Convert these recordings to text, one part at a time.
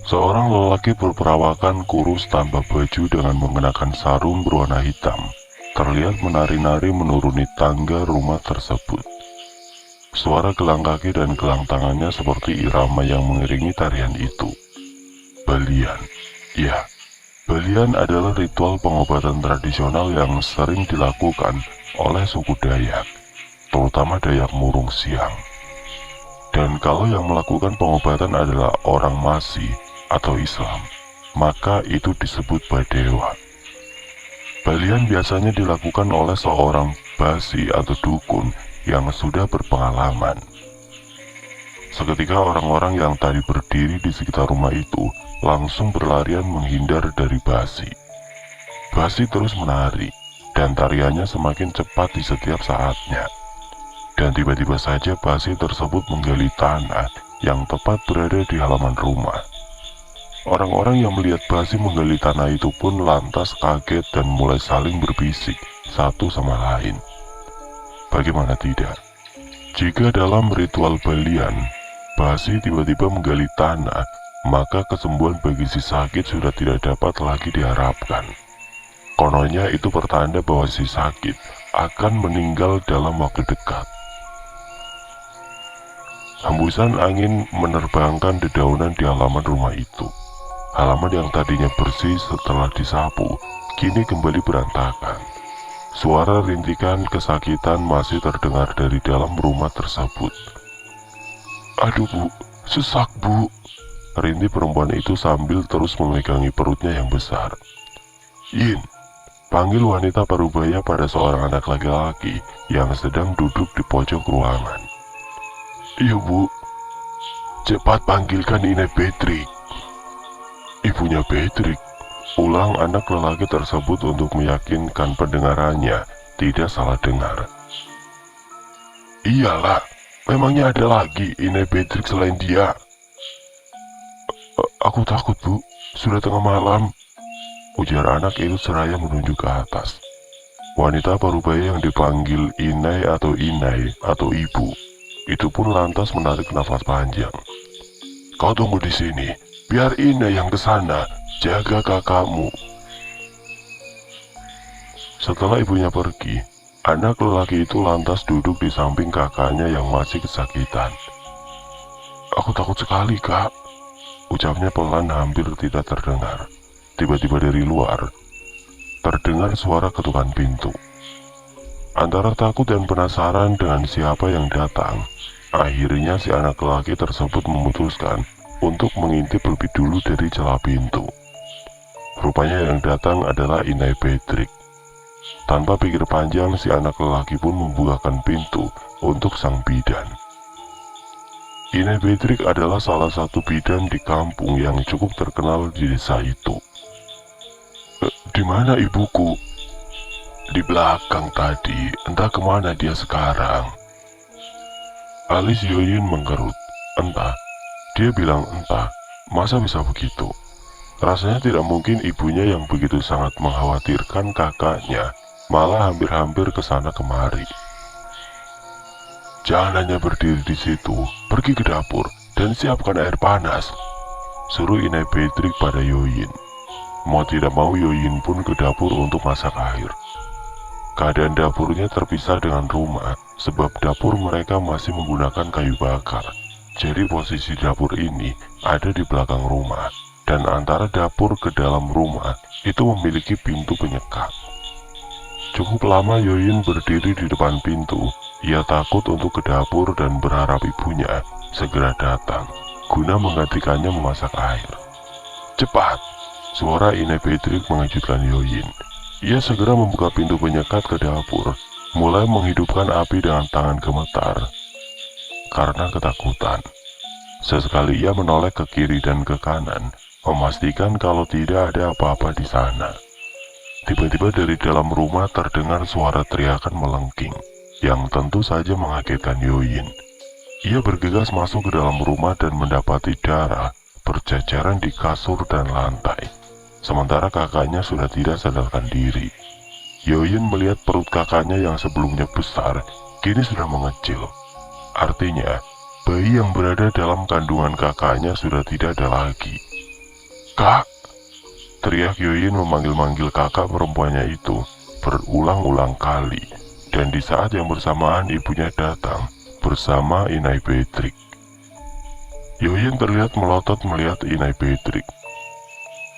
Seorang lelaki berperawakan kurus tanpa baju dengan mengenakan sarung berwarna hitam terlihat menari-nari menuruni tangga rumah tersebut. Suara gelang kaki dan gelang tangannya seperti irama yang mengiringi tarian itu. Balian. Ya, balian adalah ritual pengobatan tradisional yang sering dilakukan oleh suku Dayak, terutama Dayak Murung Siang. Dan kalau yang melakukan pengobatan adalah orang Masih atau Islam, maka itu disebut badewa. Balian biasanya dilakukan oleh seorang basi atau dukun yang sudah berpengalaman. Seketika orang-orang yang tadi berdiri di sekitar rumah itu langsung berlarian menghindar dari basi. Basi terus menari, dan tariannya semakin cepat di setiap saatnya. Dan tiba-tiba saja basi tersebut menggali tanah yang tepat berada di halaman rumah. Orang-orang yang melihat basi menggali tanah itu pun lantas kaget dan mulai saling berbisik satu sama lain. Bagaimana tidak? Jika dalam ritual balian, basi tiba-tiba menggali tanah, maka kesembuhan bagi si sakit sudah tidak dapat lagi diharapkan. Kononnya itu pertanda bahwa si sakit akan meninggal dalam waktu dekat. Hembusan angin menerbangkan dedaunan di halaman rumah itu. Halaman yang tadinya bersih setelah disapu, kini kembali berantakan. Suara rintikan kesakitan masih terdengar dari dalam rumah tersebut. "Aduh bu, sesak bu," rintih perempuan itu sambil terus memegangi perutnya yang besar. "Yin," panggil wanita parubaya pada seorang anak laki-laki yang sedang duduk di pojok ruangan. "Iya bu, cepat panggilkan Ine Patrick." "Ibunya Patrick," ulang anak lelaki tersebut untuk meyakinkan pendengarannya tidak salah dengar. "Iyalah, memangnya ada lagi Ine Patrick selain dia?" Aku takut bu, sudah tengah malam," ujar anak itu seraya menunjuk ke atas. Wanita parubaya yang dipanggil Inai atau ibu itu pun lantas menarik nafas panjang. "Kau tunggu di sini, biar Inai yang kesana jaga kakakmu." Setelah ibunya pergi, anak lelaki itu lantas duduk di samping kakaknya yang masih kesakitan. "Aku takut sekali kak," ucapnya pelan hampir tidak terdengar. Tiba-tiba dari luar terdengar suara ketukan pintu. Antara takut dan penasaran dengan siapa yang datang, akhirnya si anak lelaki tersebut memutuskan untuk mengintip lebih dulu dari celah pintu. Rupanya yang datang adalah Inai Patrick. Tanpa pikir panjang, si anak lelaki pun membukakan pintu untuk sang bidan. Inai Patrick adalah salah satu bidan di kampung yang cukup terkenal di desa itu. "Di mana ibuku?" "Di belakang tadi, entah kemana dia sekarang." Alis Yoyin mengkerut. Entah. Dia bilang entah. Masa bisa begitu? Rasanya tidak mungkin ibunya yang begitu sangat mengkhawatirkan kakaknya malah hampir-hampir kesana kemari. "Jangan hanya berdiri di situ, pergi ke dapur dan siapkan air panas," suruh Inai Patrick pada Yoyin. Mau tidak mau Yoyin pun ke dapur untuk masak air. Keadaan dapurnya terpisah dengan rumah, sebab dapur mereka masih menggunakan kayu bakar. Jadi posisi dapur ini ada di belakang rumah, dan antara dapur ke dalam rumah itu memiliki pintu penyekat. Cukup lama Yoyin berdiri di depan pintu. Ia takut untuk ke dapur dan berharap ibunya segera datang, guna menggantikannya memasak air. "Cepat!" suara Inai Patrick mengejutkan Yoyin. Ia segera membuka pintu penyekat ke dapur, mulai menghidupkan api dengan tangan gemetar karena ketakutan. Sesekali ia menoleh ke kiri dan ke kanan, memastikan kalau tidak ada apa-apa di sana. Tiba-tiba dari dalam rumah terdengar suara teriakan melengking, yang tentu saja mengagetkan Yoyin. Ia bergegas masuk ke dalam rumah dan mendapati darah berceceran di kasur dan lantai. Sementara kakaknya sudah tidak sadarkan diri. Yoyin melihat perut kakaknya yang sebelumnya besar, kini sudah mengecil. Artinya, bayi yang berada dalam kandungan kakaknya sudah tidak ada lagi. "Kak!" teriak Yoyin memanggil-manggil kakak perempuannya itu berulang-ulang kali. Dan di saat yang bersamaan ibunya datang bersama Inai Beatrix. Yoyin terlihat melotot melihat Inai Beatrix.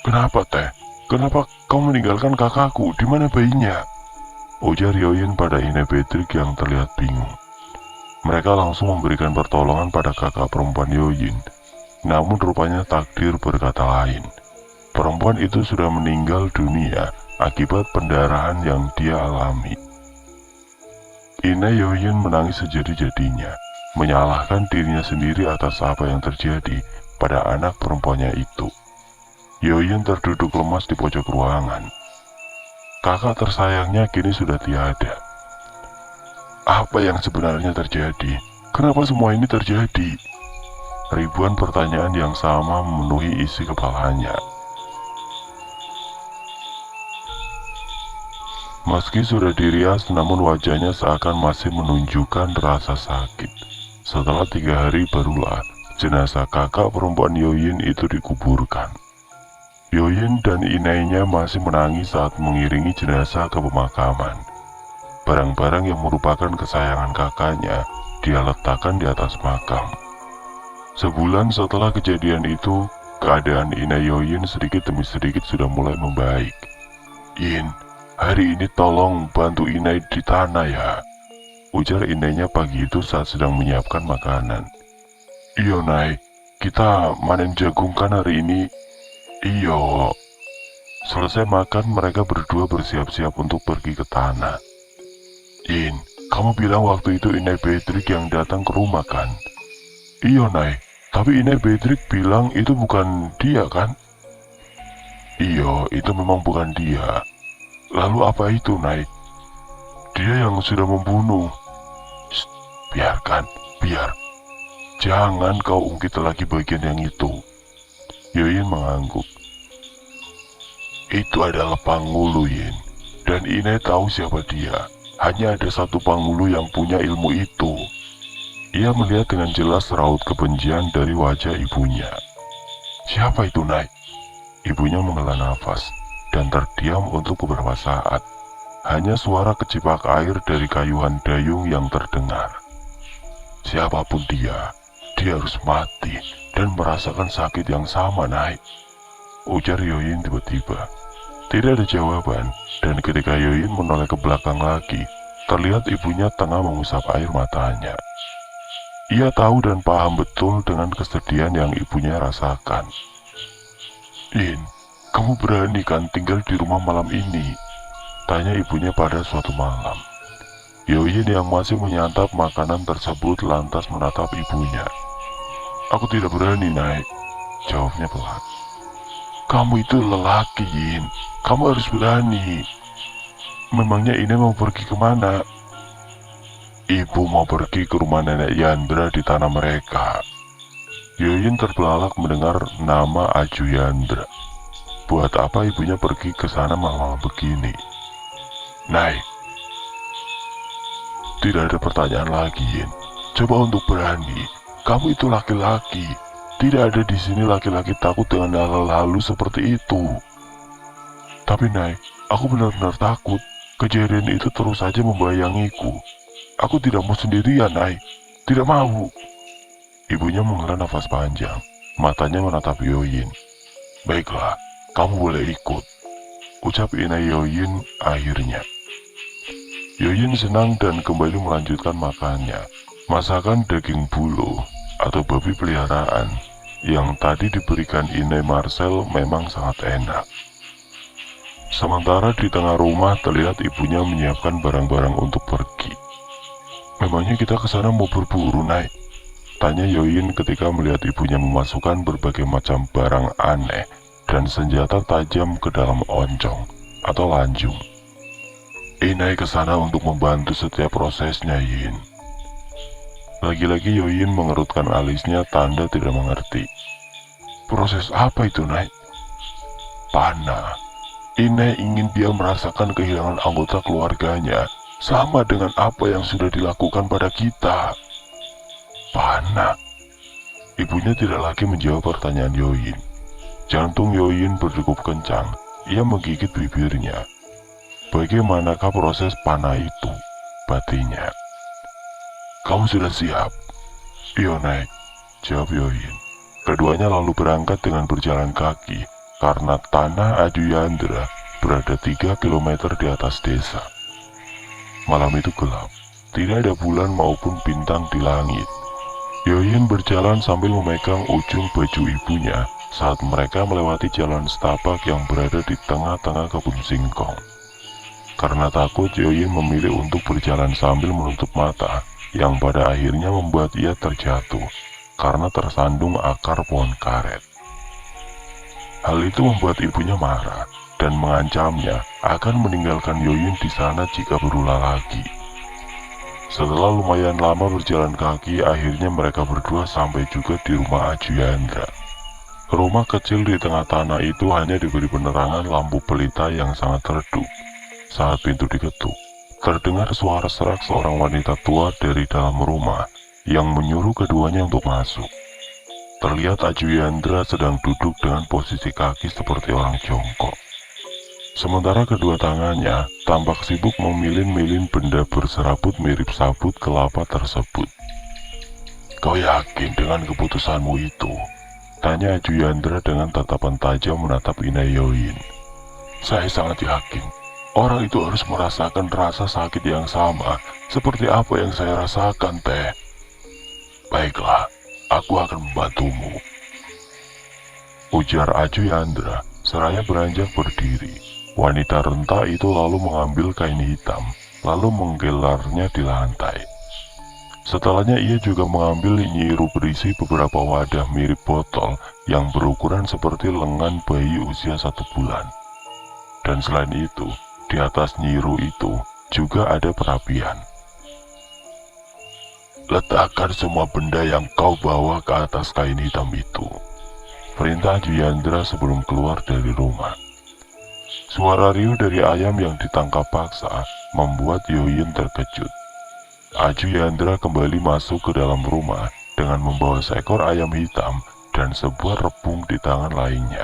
"Kenapa, Teh? Kenapa kau meninggalkan kakakku? Di mana bayinya?" ujar Yoyin pada Inai Beatrix yang terlihat bingung. Mereka langsung memberikan pertolongan pada kakak perempuan Yoyin. Namun rupanya takdir berkata lain. Perempuan itu sudah meninggal dunia akibat pendarahan yang dia alami. Inai Yoyin menangis sejadi-jadinya, menyalahkan dirinya sendiri atas apa yang terjadi pada anak perempuannya itu. Yoyin terduduk lemas di pojok ruangan. Kakak tersayangnya kini sudah tiada. Apa yang sebenarnya terjadi? Kenapa semua ini terjadi? Ribuan pertanyaan yang sama memenuhi isi kepalanya. Meski sudah dirias, namun wajahnya seakan masih menunjukkan rasa sakit. Setelah 3 hari barulah jenazah kakak perempuan Yoyin itu dikuburkan. Yoyin dan inainya masih menangis saat mengiringi jenazah ke pemakaman. Barang-barang yang merupakan kesayangan kakaknya dia letakkan di atas makam. Sebulan setelah kejadian itu, keadaan Inai Yoyin sedikit demi sedikit sudah mulai membaik. "In, hari ini tolong bantu Inai di tanah ya," ujar inainya pagi itu saat sedang menyiapkan makanan. "Iyo, Nai, kita manen jagung kan hari ini?" "Iyo." Selesai makan, mereka berdua bersiap-siap untuk pergi ke tanah. "In, kamu bilang waktu itu Inai Beatrix yang datang ke rumah kan?" "Iyo, Nai, tapi Inai Beatrix bilang itu bukan dia kan?" "Iyo, itu memang bukan dia. Lalu apa itu, Nai?" "Dia yang sudah membunuh." "Shh, biarkan, biar. Jangan kau ungkit lagi bagian yang itu." Yoyin mengangguk. "Itu adalah Panggulu, Yin. Dan Inai tahu siapa dia. Hanya ada satu Panggulu yang punya ilmu itu." Ia melihat dengan jelas raut kebencian dari wajah ibunya. "Siapa itu, Nai?" Ibunya menghela nafas dan terdiam untuk beberapa saat. Hanya suara kecipak air dari kayuhan dayung yang terdengar. "Siapapun dia harus mati dan merasakan sakit yang sama, Nai," ujar Yoyin tiba-tiba. Tidak ada jawaban, dan ketika Yoyin menoleh ke belakang lagi, terlihat ibunya tengah mengusap air matanya. Ia tahu dan paham betul dengan kesedihan yang ibunya rasakan. "In, kamu berani kan tinggal di rumah malam ini?" tanya ibunya pada suatu malam. Yoyin yang masih menyantap makanan tersebut lantas menatap ibunya. "Aku tidak berani, Nai," jawabnya pelan. "Kamu itu lelaki, Yin. Kamu harus berani. Memangnya ini mau pergi kemana?" "Ibu mau pergi ke rumah nenek Yandra di tanah mereka." Yoyin terbelalak mendengar nama Aju Yandra. Buat apa ibunya pergi ke sana malam-malam begini? "Nai, tidak ada pertanyaan lagi, Yin. Coba untuk berani. Kamu itu laki-laki. Tidak ada di sini laki-laki takut dengan hal lalu seperti itu." "Tapi Nai, aku benar-benar takut. Kejadian itu terus saja membayangiku. Aku tidak mau sendirian, Nai. Tidak mau." Ibunya menghela nafas panjang. Matanya menatap Yoyin. "Baiklah, kamu boleh ikut," ucap Inai Yoyin akhirnya. Yoyin senang dan kembali melanjutkan makannya. Masakan daging bulu atau babi peliharaan yang tadi diberikan Inai Marcel memang sangat enak. Sementara di tengah rumah terlihat ibunya menyiapkan barang-barang untuk pergi. "Memangnya kita ke sana mau berburu, Nai?" tanya Yoyin ketika melihat ibunya memasukkan berbagai macam barang aneh dan senjata tajam ke dalam oncong atau lanjung. "Inai ke sana untuk membantu setiap prosesnya, Yin." Lagi-lagi Yoyin mengerutkan alisnya tanda tidak mengerti. "Proses apa itu, Nai?" "Panah. Inai ingin dia merasakan kehilangan anggota keluarganya, sama dengan apa yang sudah dilakukan pada kita." "Panah?" Ibunya tidak lagi menjawab pertanyaan Yoyin. Jantung Yoyin berdegup kencang. Ia menggigit bibirnya. Bagaimanakah proses panah itu? Batinnya. Kamu sudah siap? Iya, Nek, jawab Yoyin. Keduanya lalu berangkat dengan berjalan kaki karena tanah Aduyandra berada 3 kilometer di atas desa. Malam itu gelap, tidak ada bulan maupun bintang di langit. Yoyin berjalan sambil memegang ujung baju ibunya saat mereka melewati jalan setapak yang berada di tengah-tengah kebun singkong. Karena takut, Yoyin memilih untuk berjalan sambil menutup mata, yang pada akhirnya membuat ia terjatuh karena tersandung akar pohon karet. Hal itu membuat ibunya marah dan mengancamnya akan meninggalkan Yoyin di sana jika berulang lagi. Setelah lumayan lama berjalan kaki, akhirnya mereka berdua sampai juga di rumah Ajuyandra. Rumah kecil di tengah tanah itu hanya diberi penerangan lampu pelita yang sangat redup. Saat pintu diketuk, terdengar suara serak seorang wanita tua dari dalam rumah yang menyuruh keduanya untuk masuk. Terlihat Ajuyandra sedang duduk dengan posisi kaki seperti orang jongkok. Sementara kedua tangannya tampak sibuk memilin-milin benda berserabut mirip sabut kelapa tersebut. Kau yakin dengan keputusanmu itu? Tanya Ajuyandra dengan tatapan tajam menatap Yoyin. Saya sangat yakin. Orang itu harus merasakan rasa sakit yang sama seperti apa yang saya rasakan, Teh. Baiklah, aku akan membantumu, ujar Ajuyandra seraya beranjak berdiri. Wanita renta itu lalu mengambil kain hitam, lalu menggelarnya di lantai. Setelahnya ia juga mengambil nyiru berisi beberapa wadah mirip botol yang berukuran seperti lengan bayi usia 1 bulan. Dan selain itu, di atas nyiru itu juga ada perapian. Letakkan semua benda yang kau bawa ke atas kain hitam itu, perintah Ajuyandra sebelum keluar dari rumah. Suara riuh dari ayam yang ditangkap paksa membuat Yoyin terkejut. Ajuyandra kembali masuk ke dalam rumah dengan membawa seekor ayam hitam dan sebuah rebung di tangan lainnya.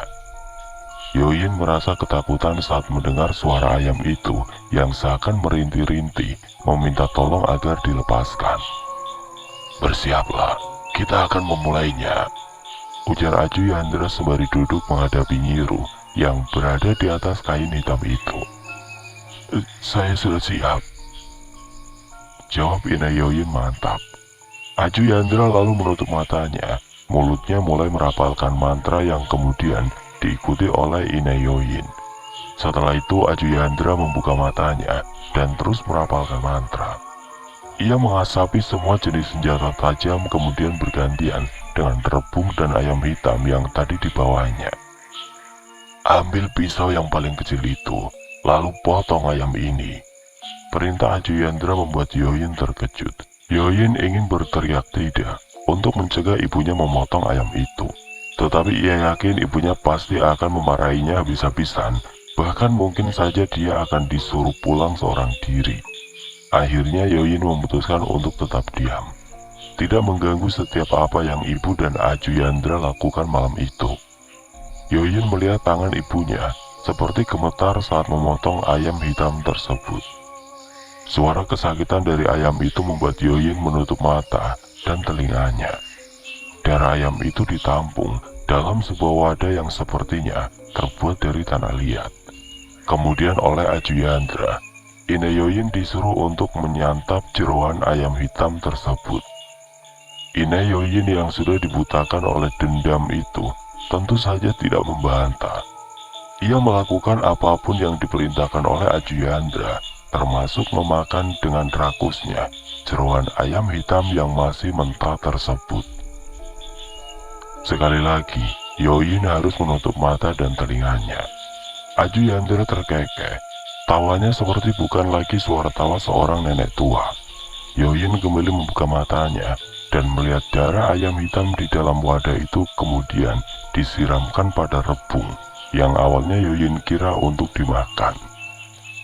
Yoyin merasa ketakutan saat mendengar suara ayam itu yang seakan merintih-rintih meminta tolong agar dilepaskan. Bersiaplah, kita akan memulainya, ujar Ajuyandra sembari duduk menghadapi Nyiru yang berada di atas kain hitam itu. Saya sudah siap, jawab Yoyin mantap. Ajuyandra lalu menutup matanya, mulutnya mulai merapalkan mantra yang kemudian diikuti oleh Yoyin. Setelah itu Ajuyandra membuka matanya dan terus merapalkan mantra. Ia mengasapi semua jenis senjata tajam kemudian bergantian dengan rebung dan ayam hitam yang tadi dibawanya. Ambil pisau yang paling kecil itu, lalu potong ayam ini. Perintah Ajuyandra membuat Yoyin terkejut. Yoyin ingin berteriak tidak untuk mencegah ibunya memotong ayam itu. Tetapi ia yakin ibunya pasti akan memarahinya habis-habisan. Bahkan mungkin saja dia akan disuruh pulang seorang diri. Akhirnya Yoyin memutuskan untuk tetap diam, tidak mengganggu setiap apa yang ibu dan Ajuyandra lakukan malam itu. Yoyin melihat tangan ibunya seperti gemetar saat memotong ayam hitam tersebut. Suara kesakitan dari ayam itu membuat Yoyin menutup mata dan telinganya. Darah ayam itu ditampung dalam sebuah wadah yang sepertinya terbuat dari tanah liat. Kemudian oleh Ajuyandra, Yoyin disuruh untuk menyantap jeroan ayam hitam tersebut. Yoyin yang sudah dibutakan oleh dendam itu tentu saja tidak membantah. Ia melakukan apapun yang diperintahkan oleh Ajuyandra, termasuk memakan dengan rakusnya jeroan ayam hitam yang masih mentah tersebut. Sekali lagi, Yoyin harus menutup mata dan telinganya. Ajuyandra terkekeh. Tawanya seperti bukan lagi suara tawa seorang nenek tua. Yoyin kembali membuka matanya dan melihat darah ayam hitam di dalam wadah itu kemudian disiramkan pada rebung yang awalnya Yoyin kira untuk dimakan.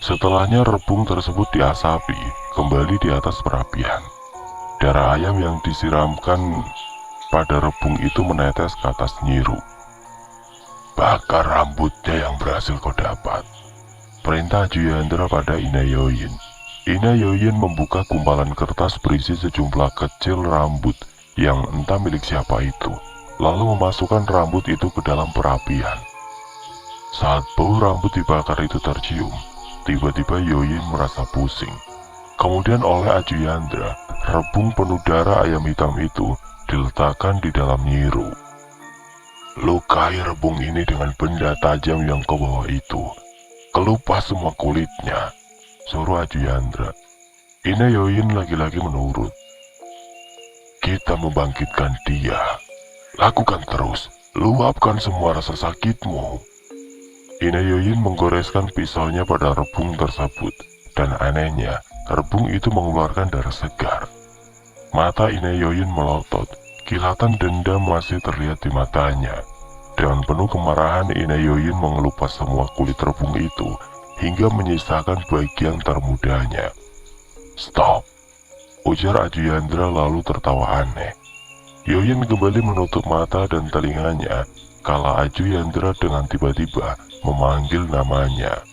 Setelahnya rebung tersebut diasapi kembali di atas perapian. Darah ayam yang disiramkan pada rebung itu menetes ke atas Nyiru. Bakar rambutnya yang berhasil kau dapat, perintah Juyandra pada Inayoyin. Inayoyin membuka gumpalan kertas berisi sejumlah kecil rambut yang entah milik siapa itu, lalu memasukkan rambut itu ke dalam perapian. Saat bau rambut dibakar itu tercium, tiba-tiba Yoyin merasa pusing. Kemudian oleh Ajuyandra, rebung penuh darah ayam hitam itu diletakkan di dalam nyiru. Lukai rebung ini dengan benda tajam yang kau bawa itu. Kelupas semua kulitnya, suruh Ajuyandra. Inayoyin lagi-lagi menurut. Kita membangkitkan dia. Lakukan terus, luapkan semua rasa sakitmu. Inayoyin menggoreskan pisaunya pada rebung tersebut, dan anehnya, rebung itu mengeluarkan darah segar. Mata Inayoyin melotot, kilatan dendam masih terlihat di matanya. Dengan penuh kemarahan, Inayoyin mengelupas semua kulit rebung itu, hingga menyisakan bagian termudanya. Stop, ujar Ajuyandra lalu tertawa aneh. Yoyin kembali menutup mata dan telinganya, kala Ajuyandra dengan tiba-tiba memanggil namanya.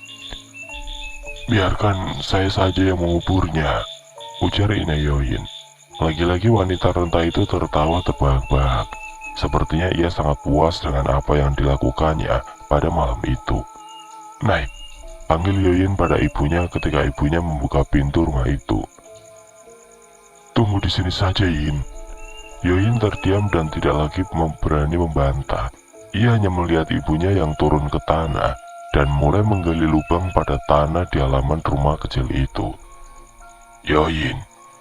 Biarkan saya saja yang menguburnya, ujar Inayoyin. Lagi-lagi wanita renta itu tertawa terbahak-bahak. Sepertinya ia sangat puas dengan apa yang dilakukannya pada malam itu. Naik, panggil Yoyin pada ibunya ketika ibunya membuka pintu rumah itu. Tunggu di sini saja, Yin. Yoyin terdiam dan tidak lagi berani membantah. Ia hanya melihat ibunya yang turun ke tanah dan mulai menggali lubang pada tanah di halaman rumah kecil itu. Yoyin,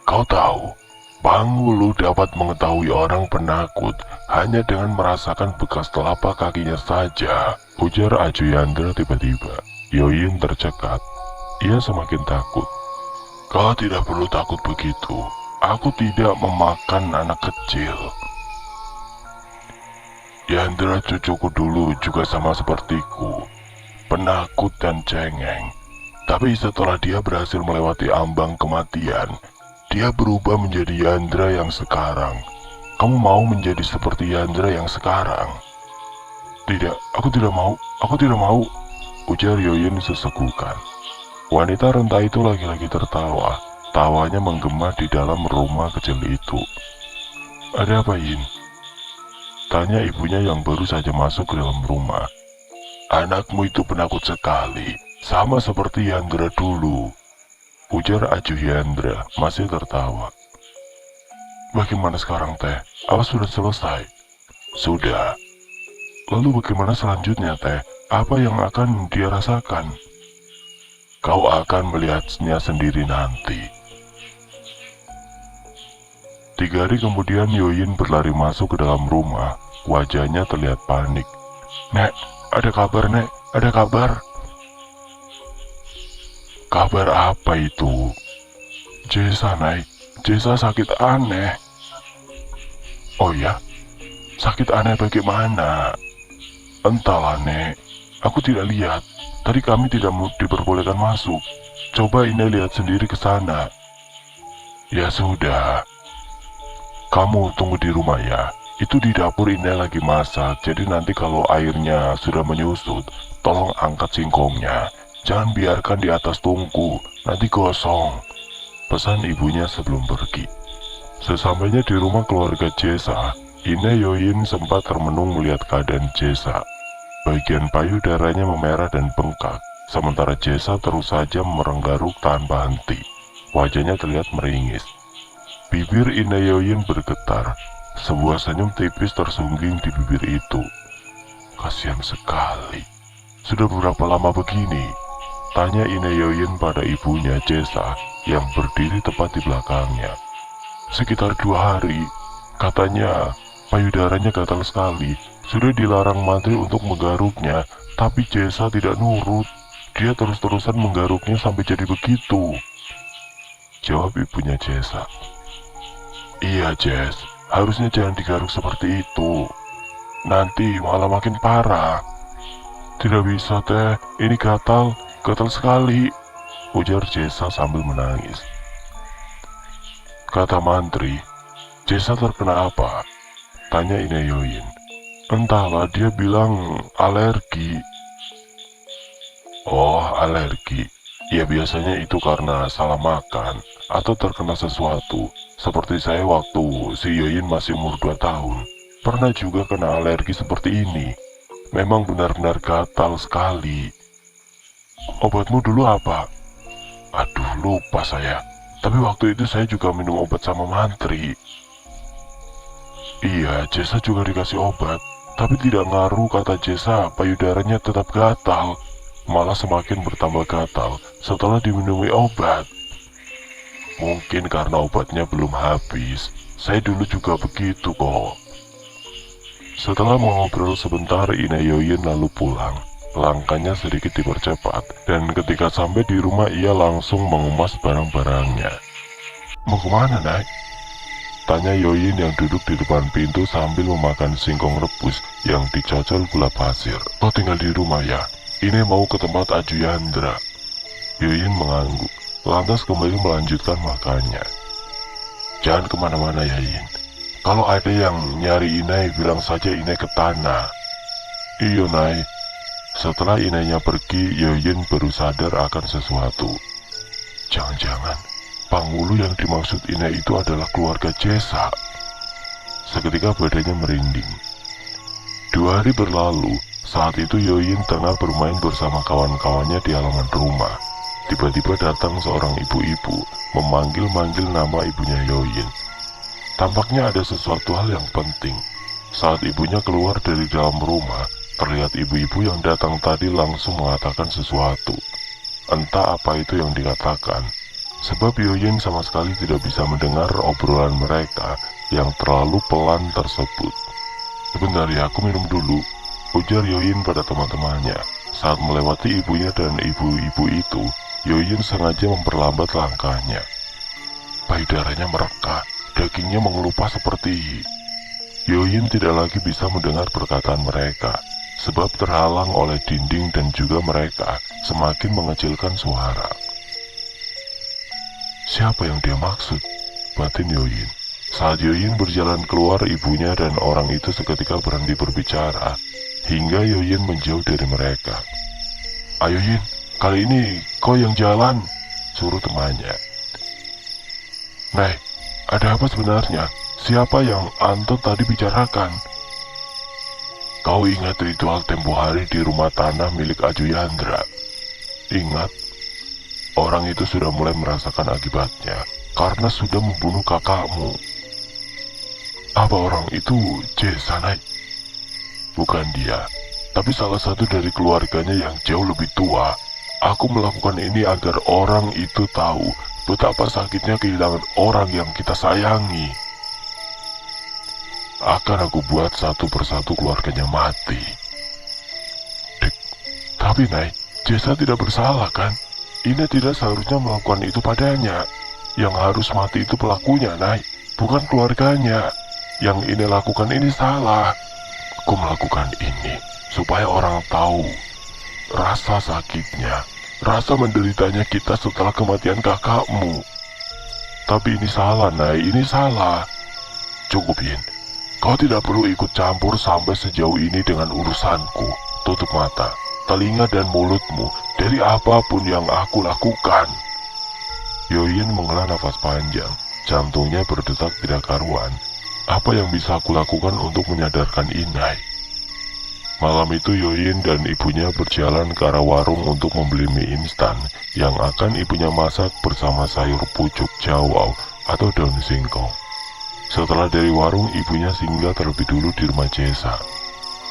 kau tahu, Panggulu dapat mengetahui orang penakut hanya dengan merasakan bekas telapak kakinya saja, ujar Ajuyandra tiba-tiba. Yoyin tercekat. Ia semakin takut. Kau tidak perlu takut begitu. Aku tidak memakan anak kecil. Yandra cucuku dulu juga sama sepertiku, penakut dan cengeng. Tapi setelah dia berhasil melewati ambang kematian, dia berubah menjadi Yandra yang sekarang. Kamu mau menjadi seperti Yandra yang sekarang? Tidak, aku tidak mau, ujar Yoyin sesegukan. Wanita renta itu lagi-lagi tertawa. Tawanya menggema di dalam rumah kecil itu. Ada apa, Yin? Tanya ibunya yang baru saja masuk ke dalam rumah. Anakmu itu penakut sekali, sama seperti Yandra dulu, ujar Ajuyandra masih tertawa. Bagaimana sekarang, Teh? Apa sudah selesai? Sudah. Lalu bagaimana selanjutnya, Teh? Apa yang akan dia rasakan? Kau akan melihatnya sendiri nanti. 3 hari kemudian Yoyin berlari masuk ke dalam rumah. Wajahnya terlihat panik. Nek, ada kabar, Nek, ada kabar. Kabar apa itu? Jesa, Nek, Jesa sakit aneh. Oh ya? Sakit aneh bagaimana? Entahlah, Nek, aku tidak lihat. Tadi kami tidak diperbolehkan masuk. Coba Ine lihat sendiri ke sana. Ya sudah. Kamu tunggu di rumah ya. Itu di dapur Ine lagi masak. Jadi nanti kalau airnya sudah menyusut, tolong angkat singkongnya. Jangan biarkan di atas tungku. Nanti gosong. Pesan ibunya sebelum pergi. Sesampainya di rumah keluarga Jesa, Ine Yoyin sempat termenung melihat keadaan Jesa. Bagian payudaranya memerah dan bengkak, sementara Jesa terus saja merenggaruk tanpa henti. Wajahnya terlihat meringis. Bibir Inayoyin bergetar, sebuah senyum tipis tersungging di bibir itu. Kasihan sekali. Sudah berapa lama begini? Tanya Inayoyin pada ibunya Jesa yang berdiri tepat di belakangnya. Sekitar 2 hari, katanya payudaranya gatal sekali. Sudah dilarang mantri untuk menggaruknya, tapi Jesa tidak nurut. Dia terus-terusan menggaruknya sampai jadi begitu, jawab ibunya Jesa. Iya, Jess, harusnya jangan digaruk seperti itu. Nanti malah makin parah. Tidak bisa, Teh, ini gatal sekali, ujar Jesa sambil menangis. Kata mantri, Jesa terkena apa? Tanya Inayoyin. Entahlah, dia bilang alergi. Oh, alergi. Ya biasanya itu karena salah makan atau terkena sesuatu. Seperti saya waktu si Yoyin masih umur 2 tahun. Pernah juga kena alergi seperti ini. Memang benar-benar gatal sekali. Obatmu dulu apa? Aduh, lupa saya. Tapi waktu itu saya juga minum obat sama mantri. Iya, Jessa juga dikasih obat. Tapi tidak ngaruh, kata Jessa, payudaranya tetap gatal. Malah semakin bertambah gatal setelah diminumi obat. Mungkin karena obatnya belum habis. Saya dulu juga begitu kok. Setelah mengobrol sebentar, Ina Yoyin lalu pulang. Langkahnya sedikit dipercepat, dan ketika sampai di rumah ia langsung mengemas barang-barangnya. Mau kemana, Nay? Tanya Yoyin yang duduk di depan pintu sambil memakan singkong rebus yang dicocol gula pasir. Kau tinggal di rumah ya? Ini mau ke tempat Aju Yandra. Yoyin mengangguk, lantas kembali melanjutkan makannya. Jangan kemana-mana ya, Yin. Kalau ada yang nyari Inai, bilang saja Inai ke tanah. Iyo, Nay. Setelah Inainya pergi, Yoyin baru sadar akan sesuatu. Jangan-jangan Pangulu yang dimaksud Inai itu adalah keluarga Jessa. Seketika badannya merinding. 2 hari berlalu, saat itu Yoyin tengah bermain bersama kawan-kawannya di halaman rumah. Tiba-tiba datang seorang ibu-ibu, memanggil-manggil nama ibunya Yoyin. Tampaknya ada sesuatu hal yang penting. Saat ibunya keluar dari dalam rumah, terlihat ibu-ibu yang datang tadi langsung mengatakan sesuatu. Entah apa itu yang dikatakan, sebab Yoyin sama sekali tidak bisa mendengar obrolan mereka yang terlalu pelan tersebut. Sebentar ya, aku minum dulu, ujar Yoyin pada teman-temannya. Saat melewati ibunya dan ibu-ibu itu, Yoyin sengaja memperlambat langkahnya. Payudaranya mereka, dagingnya mengelupas seperti... Yoyin tidak lagi bisa mendengar perkataan mereka, sebab terhalang oleh dinding dan juga mereka semakin mengecilkan suara. Siapa yang dia maksud? Batin Yoyin. Saat Yoyin berjalan keluar, ibunya dan orang itu seketika berhenti berbicara, hingga Yoyin menjauh dari mereka. Ayo Yin, kali ini kau yang jalan, suruh temannya. Nay, ada apa sebenarnya? Siapa yang Anton tadi bicarakan? Kau ingat ritual tempo hari di rumah tanah milik Aju Yandra? Ingat, orang itu sudah mulai merasakan akibatnya karena sudah membunuh kakakmu. Apa orang itu Jessa, Nay? Bukan dia, tapi salah satu dari keluarganya yang jauh lebih tua. Aku melakukan ini agar orang itu tahu betapa sakitnya kehilangan orang yang kita sayangi. Akan aku buat satu persatu keluarganya mati. Tapi Nay, Jessa tidak bersalah kan? Ina tidak seharusnya melakukan itu padanya. Yang harus mati itu pelakunya, Nay, bukan keluarganya. Yang Ina lakukan ini salah. Aku melakukan ini supaya orang tahu rasa sakitnya, rasa menderitanya kita setelah kematian kakakmu. Tapi ini salah, Nay, ini salah. Cukup, Yin. Kau tidak perlu ikut campur sampai sejauh ini dengan urusanku. Tutup mata, telinga dan mulutmu dari apapun yang aku lakukan. Yoyin menghela nafas panjang, jantungnya berdetak tidak karuan. Apa yang bisa aku lakukan untuk menyadarkan Inai? Malam itu Yoyin dan ibunya berjalan ke arah warung untuk membeli mie instan yang akan ibunya masak bersama sayur pucuk jawau atau daun singkong. Setelah dari warung, ibunya singgah terlebih dulu di rumah Jessa.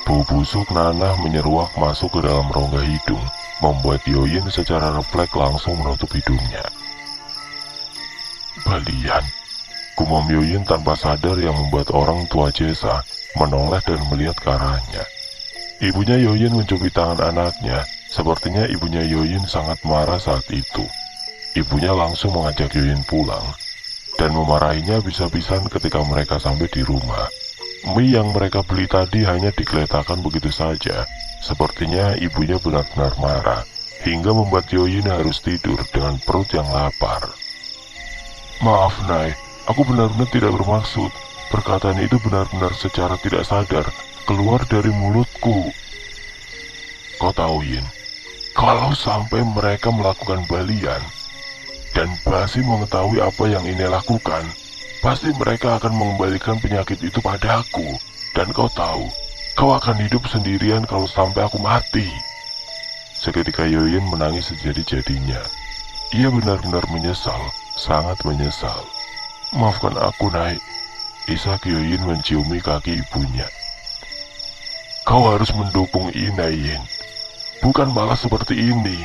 Bau busuk nanah menyeruak masuk ke dalam rongga hidung, membuat Yoyin secara refleks langsung menutup hidungnya. Balian, gumam Yoyin tanpa sadar yang membuat orang tua Jessa menoleh dan melihat ke arahnya. Ibunya Yoyin mencubit tangan anaknya, sepertinya ibunya Yoyin sangat marah saat itu. Ibunya langsung mengajak Yoyin pulang, dan memarahinya bisa-bisan ketika mereka sampai di rumah. Mie yang mereka beli tadi hanya digeletakkan begitu saja. Sepertinya ibunya benar-benar marah, hingga membuat Yoyin harus tidur dengan perut yang lapar. Maaf, Nay, aku benar-benar tidak bermaksud. Perkataan itu benar-benar secara tidak sadar. keluar dari mulutku. Kau tahu, Yin, kalau sampai mereka melakukan balian dan Basi mengetahui apa yang ini lakukan, pasti mereka akan mengembalikan penyakit itu padaku. Dan kau tahu, kau akan hidup sendirian kalau sampai aku mati. Seketika Yoyin menangis sejadi-jadinya. Ia benar-benar menyesal, sangat menyesal. Maafkan aku, Nai. Isak Yoyin menciumi kaki ibunya. Kau harus mendukung Ina, Yin. Bukan malah seperti ini.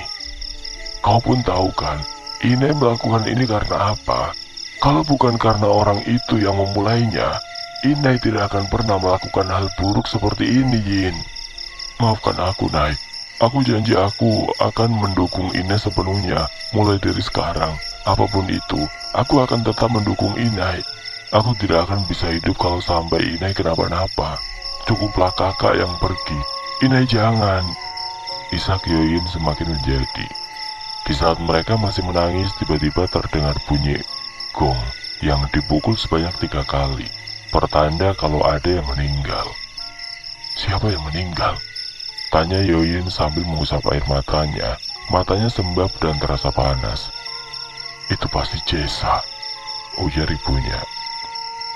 Kau pun tahu kan, Ina melakukan ini karena apa? Kalau bukan karena orang itu yang memulainya, Ina tidak akan pernah melakukan hal buruk seperti ini, Yin. Maafkan aku, Nai. Aku janji aku akan mendukung Ina sepenuhnya. Mulai dari sekarang, apapun itu, aku akan tetap mendukung Inai. Aku tidak akan bisa hidup kalau sampai Inai kenapa-napa. Cukuplah kakak yang pergi. Inai jangan. Isak Yoyin semakin menjadi. Di saat mereka masih menangis, tiba-tiba terdengar bunyi gong yang dipukul sebanyak 3 kali. Pertanda kalau ada yang meninggal. Siapa yang meninggal? Tanya Yoyin sambil mengusap air matanya. Matanya sembab dan terasa panas. Itu pasti Jesa, ujar ibunya.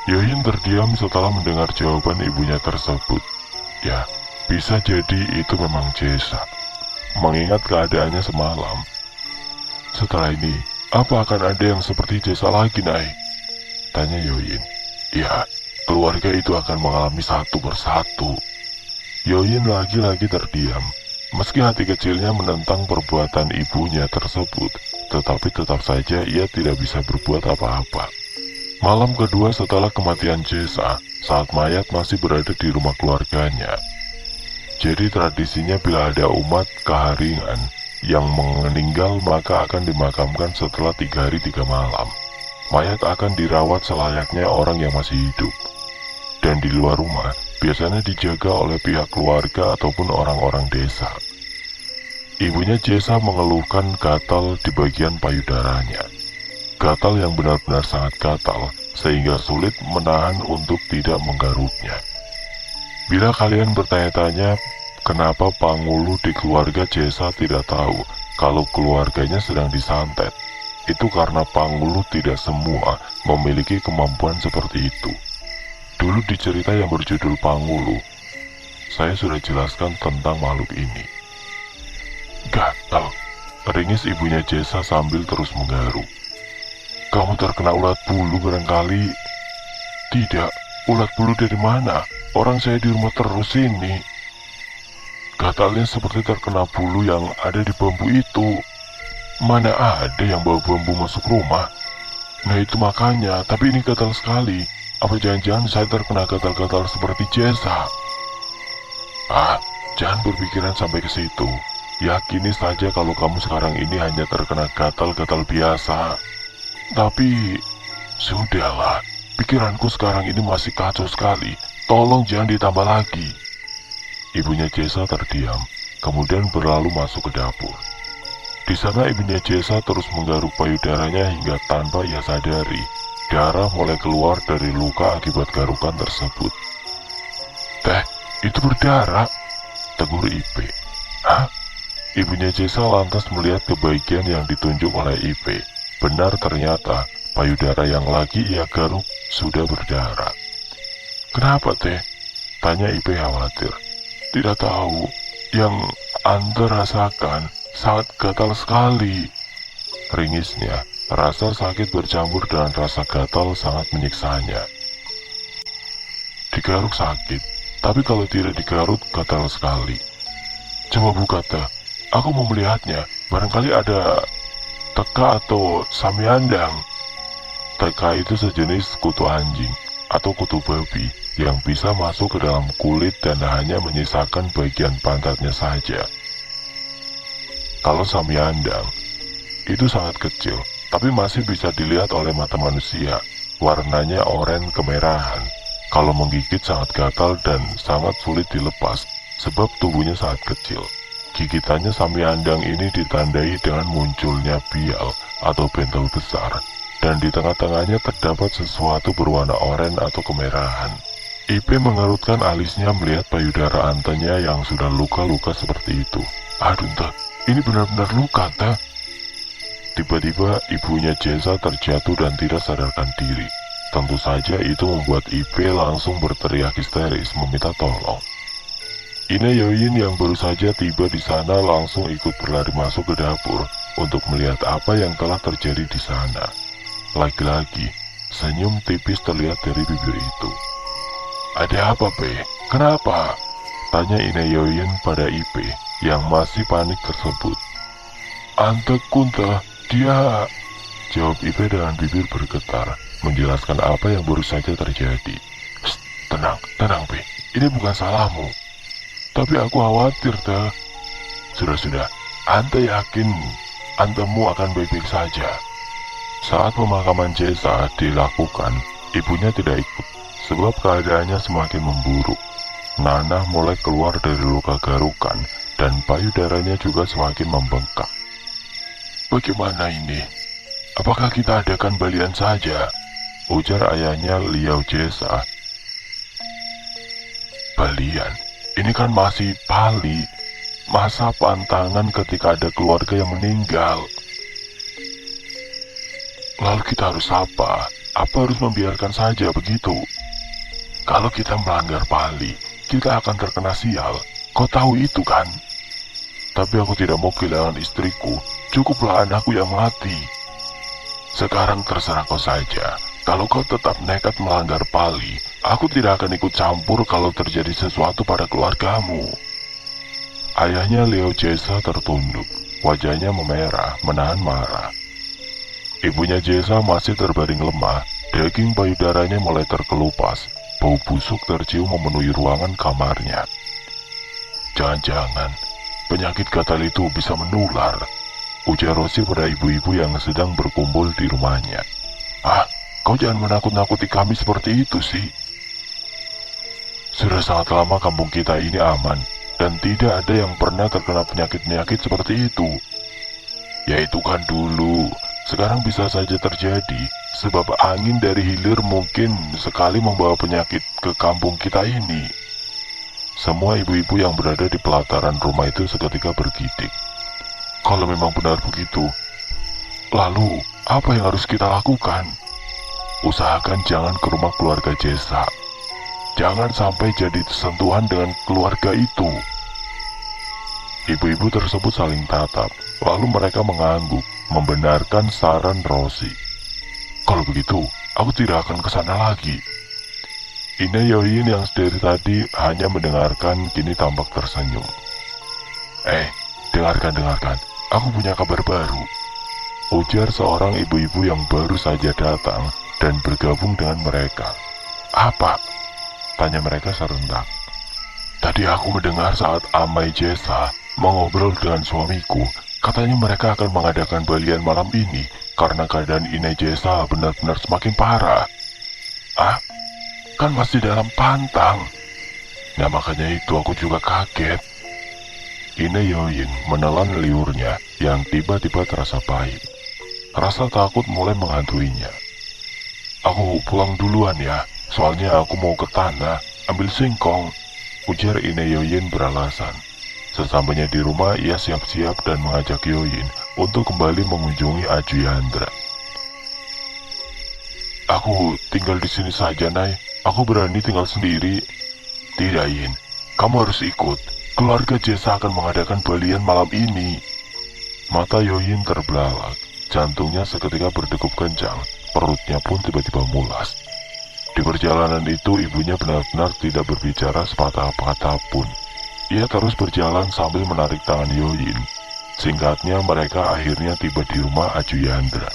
Yoyin terdiam setelah mendengar jawaban ibunya tersebut. Ya, bisa jadi itu memang Jesa. Mengingat keadaannya semalam. Setelah ini, apa akan ada yang seperti Jesa lagi, Nai? Tanya Yoyin. Ya, keluarga itu akan mengalami satu persatu. Yoyin lagi-lagi terdiam. Meski hati kecilnya menentang perbuatan ibunya tersebut, tetapi tetap saja ia tidak bisa berbuat apa-apa. Malam kedua setelah kematian Jesa, saat mayat masih berada di rumah keluarganya. Jadi tradisinya bila ada umat keharingan yang meninggal maka akan dimakamkan setelah 3 hari 3 malam. Mayat akan dirawat selayaknya orang yang masih hidup. Dan di luar rumah, biasanya dijaga oleh pihak keluarga ataupun orang-orang desa. Ibunya Jesa mengeluhkan gatal di bagian payudaranya. Gatal yang benar-benar sangat gatal, sehingga sulit menahan untuk tidak menggaruknya. Bila kalian bertanya-tanya, kenapa Pangulu di keluarga Jesa tidak tahu kalau keluarganya sedang disantet, itu karena Pangulu tidak semua memiliki kemampuan seperti itu. Dulu di cerita yang berjudul Pangulu, saya sudah jelaskan tentang makhluk ini. Gatal, ringis ibunya Jesa sambil terus menggaruk. Kamu terkena ulat bulu barangkali? Tidak, ulat bulu dari mana? Orang saya di rumah terus ini. Gatalnya seperti terkena bulu yang ada di bambu itu. Mana ada yang bawa bambu masuk rumah? Nah itu makanya, tapi ini gatal sekali. Apa jangan-jangan saya terkena gatal-gatal seperti Jesa? Ah, jangan berpikiran sampai ke situ. Yakini saja kalau kamu sekarang ini hanya terkena gatal-gatal biasa. Tapi, sudahlah. Pikiranku sekarang ini masih kacau sekali. Tolong jangan ditambah lagi. Ibunya Jesa terdiam, kemudian berlalu masuk ke dapur. Di sana ibunya Jesa terus menggaruk payudaranya hingga tanpa ia sadari, darah mulai keluar dari luka akibat garukan tersebut. Teh, itu berdarah, tegur Ipe. Hah? Ibunya Jesa lantas melihat ke bagian yang ditunjuk oleh Ipe. Benar ternyata, payudara yang lagi ia garuk sudah berdarah. Kenapa, Teh? Tanya Ipe khawatir. Tidak tahu, yang Anda rasakan sangat gatal sekali. Ringisnya. Rasa sakit bercampur dengan rasa gatal sangat menyiksanya. Digaruk sakit, tapi kalau tidak digaruk gatal sekali. Coba buka, Teh. Aku mau melihatnya. Barangkali ada teka atau samiandang. Teka itu sejenis kutu anjing atau kutu babi yang bisa masuk ke dalam kulit dan hanya menyisakan bagian pantatnya saja. Kalau samiandang, itu sangat kecil, tapi masih bisa dilihat oleh mata manusia. Warnanya oranye kemerahan. Kalau menggigit sangat gatal dan sangat sulit dilepas, sebab tubuhnya sangat kecil. Gigitannya samiandang ini ditandai dengan munculnya bial atau bentel besar, dan di tengah-tengahnya terdapat sesuatu berwarna oranye atau kemerahan. Ipe mengerutkan alisnya melihat payudara Antenya yang sudah luka-luka seperti itu. Aduh, Teh, ini benar-benar luka, Teh. Tiba-tiba ibunya Jesa terjatuh dan tidak sadarkan diri. Tentu saja itu membuat Ipe langsung berteriak histeris meminta tolong. Ine Yoyin yang baru saja tiba di sana langsung ikut berlari masuk ke dapur untuk melihat apa yang telah terjadi di sana. Lagi-lagi, senyum tipis terlihat dari bibir itu. Ada apa, Pe? Kenapa? Tanya Ine Yoyin pada Ipe yang masih panik tersebut. Ante Kunta, dia... Jawab Ipe dengan bibir bergetar, menjelaskan apa yang baru saja terjadi. Tenang, tenang, Pe. Ini bukan salahmu. Tapi aku khawatir, Teh. Sudah, Ante yakin Antemu akan baik-baik saja. Saat pemakaman Jesa dilakukan, ibunya tidak ikut, sebab keadaannya semakin memburuk. Nanah mulai keluar dari luka garukan, dan payudaranya juga semakin membengkak. Bagaimana ini? Apakah kita adakan balian saja? Ujar ayahnya Liao Jesa. Balian? Ini kan masih Pali. Masa pantangan ketika ada keluarga yang meninggal? Lalu kita harus apa? Apa harus membiarkan saja begitu? Kalau kita melanggar Pali, kita akan terkena sial. Kau tahu itu kan? Tapi aku tidak mau kehilangan istriku. Cukuplah anakku yang mati. Sekarang terserah kau saja. Kalau kau tetap nekat melanggar Pali, aku tidak akan ikut campur kalau terjadi sesuatu pada keluargamu. Ayahnya Liao Jesa tertunduk. Wajahnya memerah, menahan marah. Ibunya Jesa masih terbaring lemah. Daging payudaranya mulai terkelupas. Bau busuk tercium memenuhi ruangan kamarnya. Jangan-jangan penyakit gatal itu bisa menular, ujar Rosi pada ibu-ibu yang sedang berkumpul di rumahnya. Ah, kau jangan menakut-nakuti kami seperti itu sih. Sudah sangat lama kampung kita ini aman, dan tidak ada yang pernah terkena penyakit-penyakit seperti itu. Ya itu kan dulu, sekarang bisa saja terjadi, sebab angin dari hilir mungkin sekali membawa penyakit ke kampung kita ini. Semua ibu-ibu yang berada di pelataran rumah itu seketika bergidik. Kalau memang benar begitu, lalu apa yang harus kita lakukan? Usahakan jangan ke rumah keluarga Jesa. Jangan sampai jadi sentuhan dengan keluarga itu. Ibu-ibu tersebut saling tatap, lalu mereka mengangguk, membenarkan saran Rosi. Kalau begitu, aku tidak akan ke sana lagi. Ine Yoyin yang dari tadi hanya mendengarkan kini tampak tersenyum. Dengarkan, aku punya kabar baru, ujar seorang ibu-ibu yang baru saja datang dan bergabung dengan mereka. Apa? Tanya mereka serentak. Tadi aku mendengar saat Amai Jesa mengobrol dengan suamiku, katanya mereka akan mengadakan balian malam ini karena keadaan Ine Jesa benar-benar semakin parah. Ah? Kan masih dalam pantang. Nah makanya itu aku juga kaget. Ine Yoyin menelan liurnya yang tiba-tiba terasa pahit. Rasa takut mulai menghantuinya. Aku pulang duluan ya, soalnya aku mau ke tanah, ambil singkong, ujar Ine Yoyin beralasan. Sesampainya di rumah, ia siap-siap dan mengajak Yoyin untuk kembali mengunjungi Ajuyandra. Aku tinggal di sini saja, Nay. Aku berani tinggal sendiri. Tidak, Yin. Kamu harus ikut. Keluarga Jesa akan mengadakan balian malam ini. Mata Yoyin terbelalak. Jantungnya seketika berdegup kencang. Perutnya pun tiba-tiba mulas. Di perjalanan itu, ibunya benar-benar tidak berbicara sepatah-patah pun. Ia terus berjalan sambil menarik tangan Yoyin. Singkatnya, mereka akhirnya tiba di rumah Ajuyandra.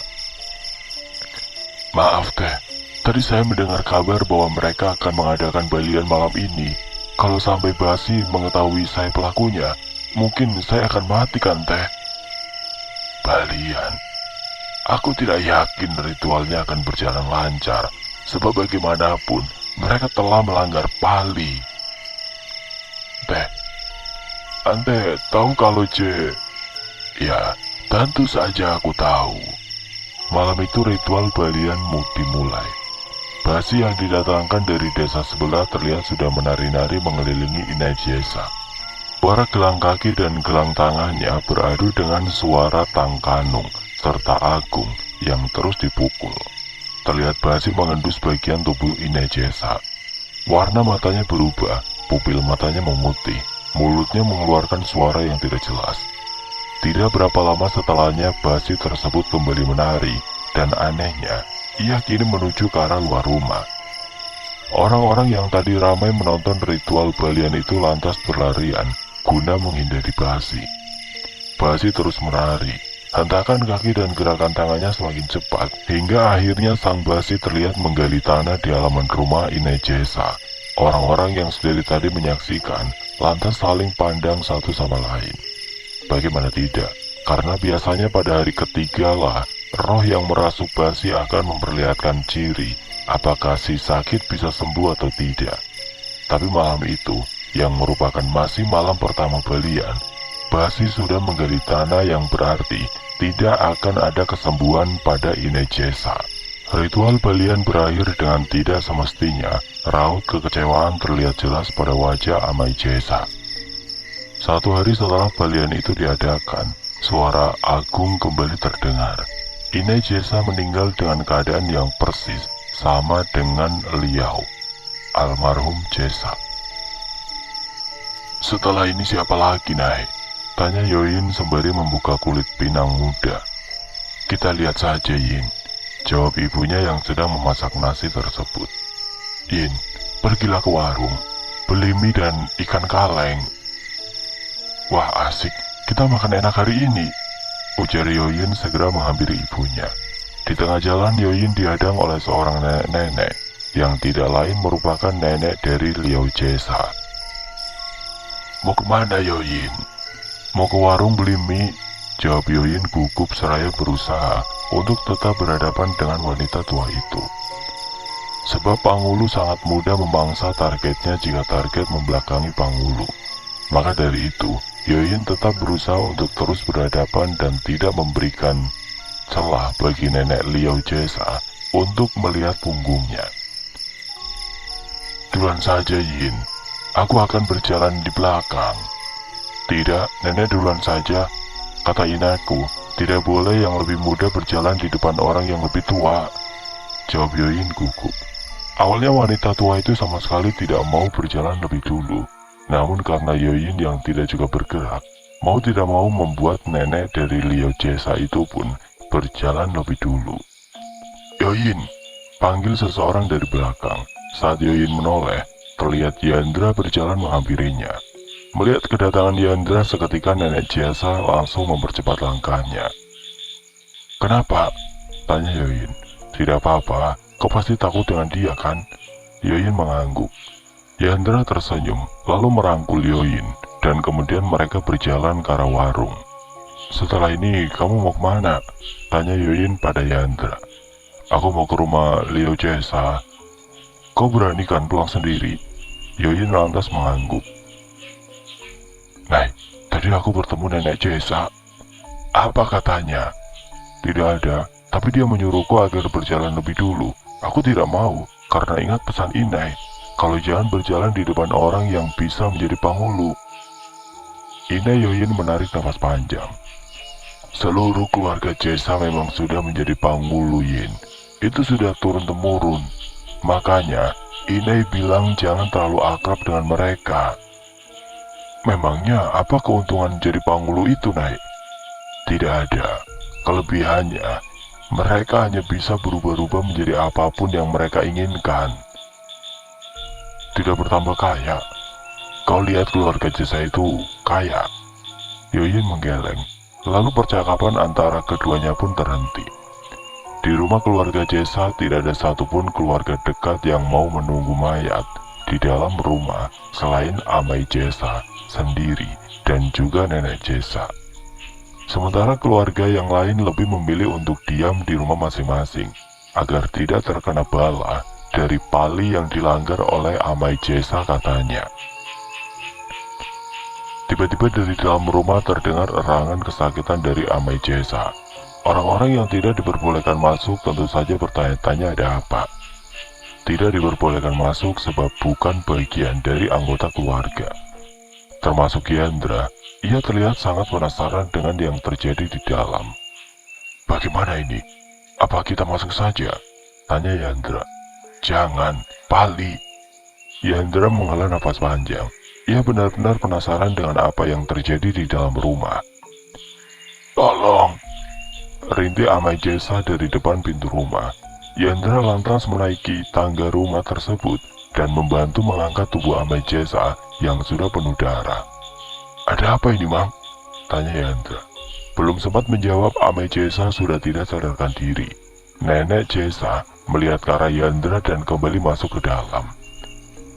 Maaf, Teh. Tadi saya mendengar kabar bahwa mereka akan mengadakan balian malam ini. Kalau sampai Basi mengetahui saya pelakunya, mungkin saya akan mati kan, Teh? Balian? Aku tidak yakin ritualnya akan berjalan lancar, sebab bagaimanapun mereka telah melanggar Pali. Teh, Ante tahu kalau Ya, tentu saja aku tahu. Malam itu ritual balianmu dimulai. Basi yang didatangkan dari desa sebelah terlihat sudah menari-nari mengelilingi Inai Jesa. Suara gelang kaki dan gelang tangannya beradu dengan suara Tangkanung serta Agung yang terus dipukul. Terlihat Basi mengendus bagian tubuh Inai Jesa. Warna matanya berubah, pupil matanya memutih, mulutnya mengeluarkan suara yang tidak jelas. Tidak berapa lama setelahnya Basi tersebut kembali menari, dan anehnya, ia kini menuju ke arah luar rumah. Orang-orang yang tadi ramai menonton ritual balian itu lantas berlarian, guna menghindari Basi. Basi terus menari, hentakan kaki dan gerakan tangannya semakin cepat, hingga akhirnya sang Basi terlihat menggali tanah di halaman rumah Inai Jesa. Orang-orang yang dari tadi menyaksikan, lantas saling pandang satu sama lain. Bagaimana tidak, karena biasanya pada hari ketiga lah, roh yang merasuk Basi akan memperlihatkan ciri, apakah si sakit bisa sembuh atau tidak. Tapi malam itu, yang merupakan masih malam pertama balian, Basi sudah menggali tanah yang berarti tidak akan ada kesembuhan pada Inai Jesa. Ritual balian berakhir dengan tidak semestinya, raut kekecewaan terlihat jelas pada wajah Amai Jesa. 1 hari setelah balian itu diadakan, suara Agung kembali terdengar. Inai Jesa meninggal dengan keadaan yang persis sama dengan Liao, almarhum Jesa. Setelah ini siapa lagi, Nai? Tanya Yoyin sembari membuka kulit pinang muda. Kita lihat saja, Yin, jawab ibunya yang sedang memasak nasi tersebut. Yin, pergilah ke warung, beli mie dan ikan kaleng. Wah asik, kita makan enak hari ini, ujar Yoyin segera menghampiri ibunya. Di tengah jalan Yoyin dihadang oleh seorang nenek-nenek yang tidak lain merupakan nenek dari Liao Jesa. Mau kemana Yoyin? Mau ke warung beli mie, jawab Yoyin gugup seraya berusaha untuk tetap berhadapan dengan wanita tua itu. Sebab Panghulu sangat mudah memangsa targetnya jika target membelakangi Panghulu. Maka dari itu, Yoyin tetap berusaha untuk terus berhadapan dan tidak memberikan celah bagi nenek Liao Jesa untuk melihat punggungnya. Duluan saja Yin, aku akan berjalan di belakang. Tidak, nenek duluan saja, kata inakku, tidak boleh yang lebih muda berjalan di depan orang yang lebih tua, jawab Yoyin gugup. Awalnya wanita tua itu sama sekali tidak mau berjalan lebih dulu. Namun karena Yoyin yang tidak juga bergerak, mau tidak mau membuat nenek dari Liao Jesa itu pun berjalan lebih dulu. Yoyin, panggil seseorang dari belakang. Saat Yoyin menoleh, terlihat Yandra berjalan menghampirinya. Melihat kedatangan Yandra seketika nenek Jesa langsung mempercepat langkahnya. Kenapa? Tanya Yoyin. Tidak apa-apa, kau pasti takut dengan dia kan? Yoyin mengangguk. Yandra tersenyum, lalu merangkul Yoyin, dan kemudian mereka berjalan ke arah warung. Setelah ini, kamu mau kemana? Tanya Yoyin pada Yandra. Aku mau ke rumah Liao Jesa. Kau berani kan pulang sendiri? Yoyin lantas mengangguk. Nah, tadi aku bertemu nenek Jesa. Apa katanya? Tidak ada, tapi dia menyuruhku agar berjalan lebih dulu. Aku tidak mau, karena ingat pesan Inai. Kalau jangan berjalan di depan orang yang bisa menjadi Panghulu. Inai Yoyin menarik nafas panjang. Seluruh keluarga Jesa memang sudah menjadi Panghulu Yin. Itu sudah turun-temurun. Makanya, Inai bilang jangan terlalu akrab dengan mereka. Memangnya apa keuntungan jadi Panghulu itu, Nai? Tidak ada. Kelebihannya, mereka hanya bisa berubah-ubah menjadi apapun yang mereka inginkan. Tidak bertambah kaya. Kau lihat keluarga Jesa itu kaya. Yoyin menggeleng, lalu percakapan antara keduanya pun terhenti. Di rumah keluarga Jesa tidak ada satupun keluarga dekat yang mau menunggu mayat di dalam rumah selain Amai Jesa sendiri dan juga nenek Jesa. Sementara keluarga yang lain lebih memilih untuk diam di rumah masing-masing agar tidak terkena bala dari pali yang dilanggar oleh Amai Jesa katanya. Tiba-tiba dari dalam rumah terdengar erangan kesakitan dari Amai Jesa. Orang-orang yang tidak diperbolehkan masuk tentu saja bertanya-tanya ada apa. tidak diperbolehkan masuk sebab bukan bagian dari anggota keluarga. Termasuk Yandra, ia terlihat sangat penasaran dengan yang terjadi di dalam. "Bagaimana ini? Apa kita masuk saja?" tanya Yandra. "Jangan, Pali." Yandra menghela nafas panjang. Ia benar-benar penasaran dengan apa yang terjadi di dalam rumah. "Tolong!" rintih Amai Jesa dari depan pintu rumah. Yandra lantas menaiki tangga rumah tersebut dan membantu mengangkat tubuh Amai Jesa yang sudah penuh darah. "Ada apa ini, Mang?" tanya Yandra. Belum sempat menjawab, Amai Jesa sudah tidak sadarkan diri. Nenek Jesa melihat ke arah Yandra dan kembali masuk ke dalam.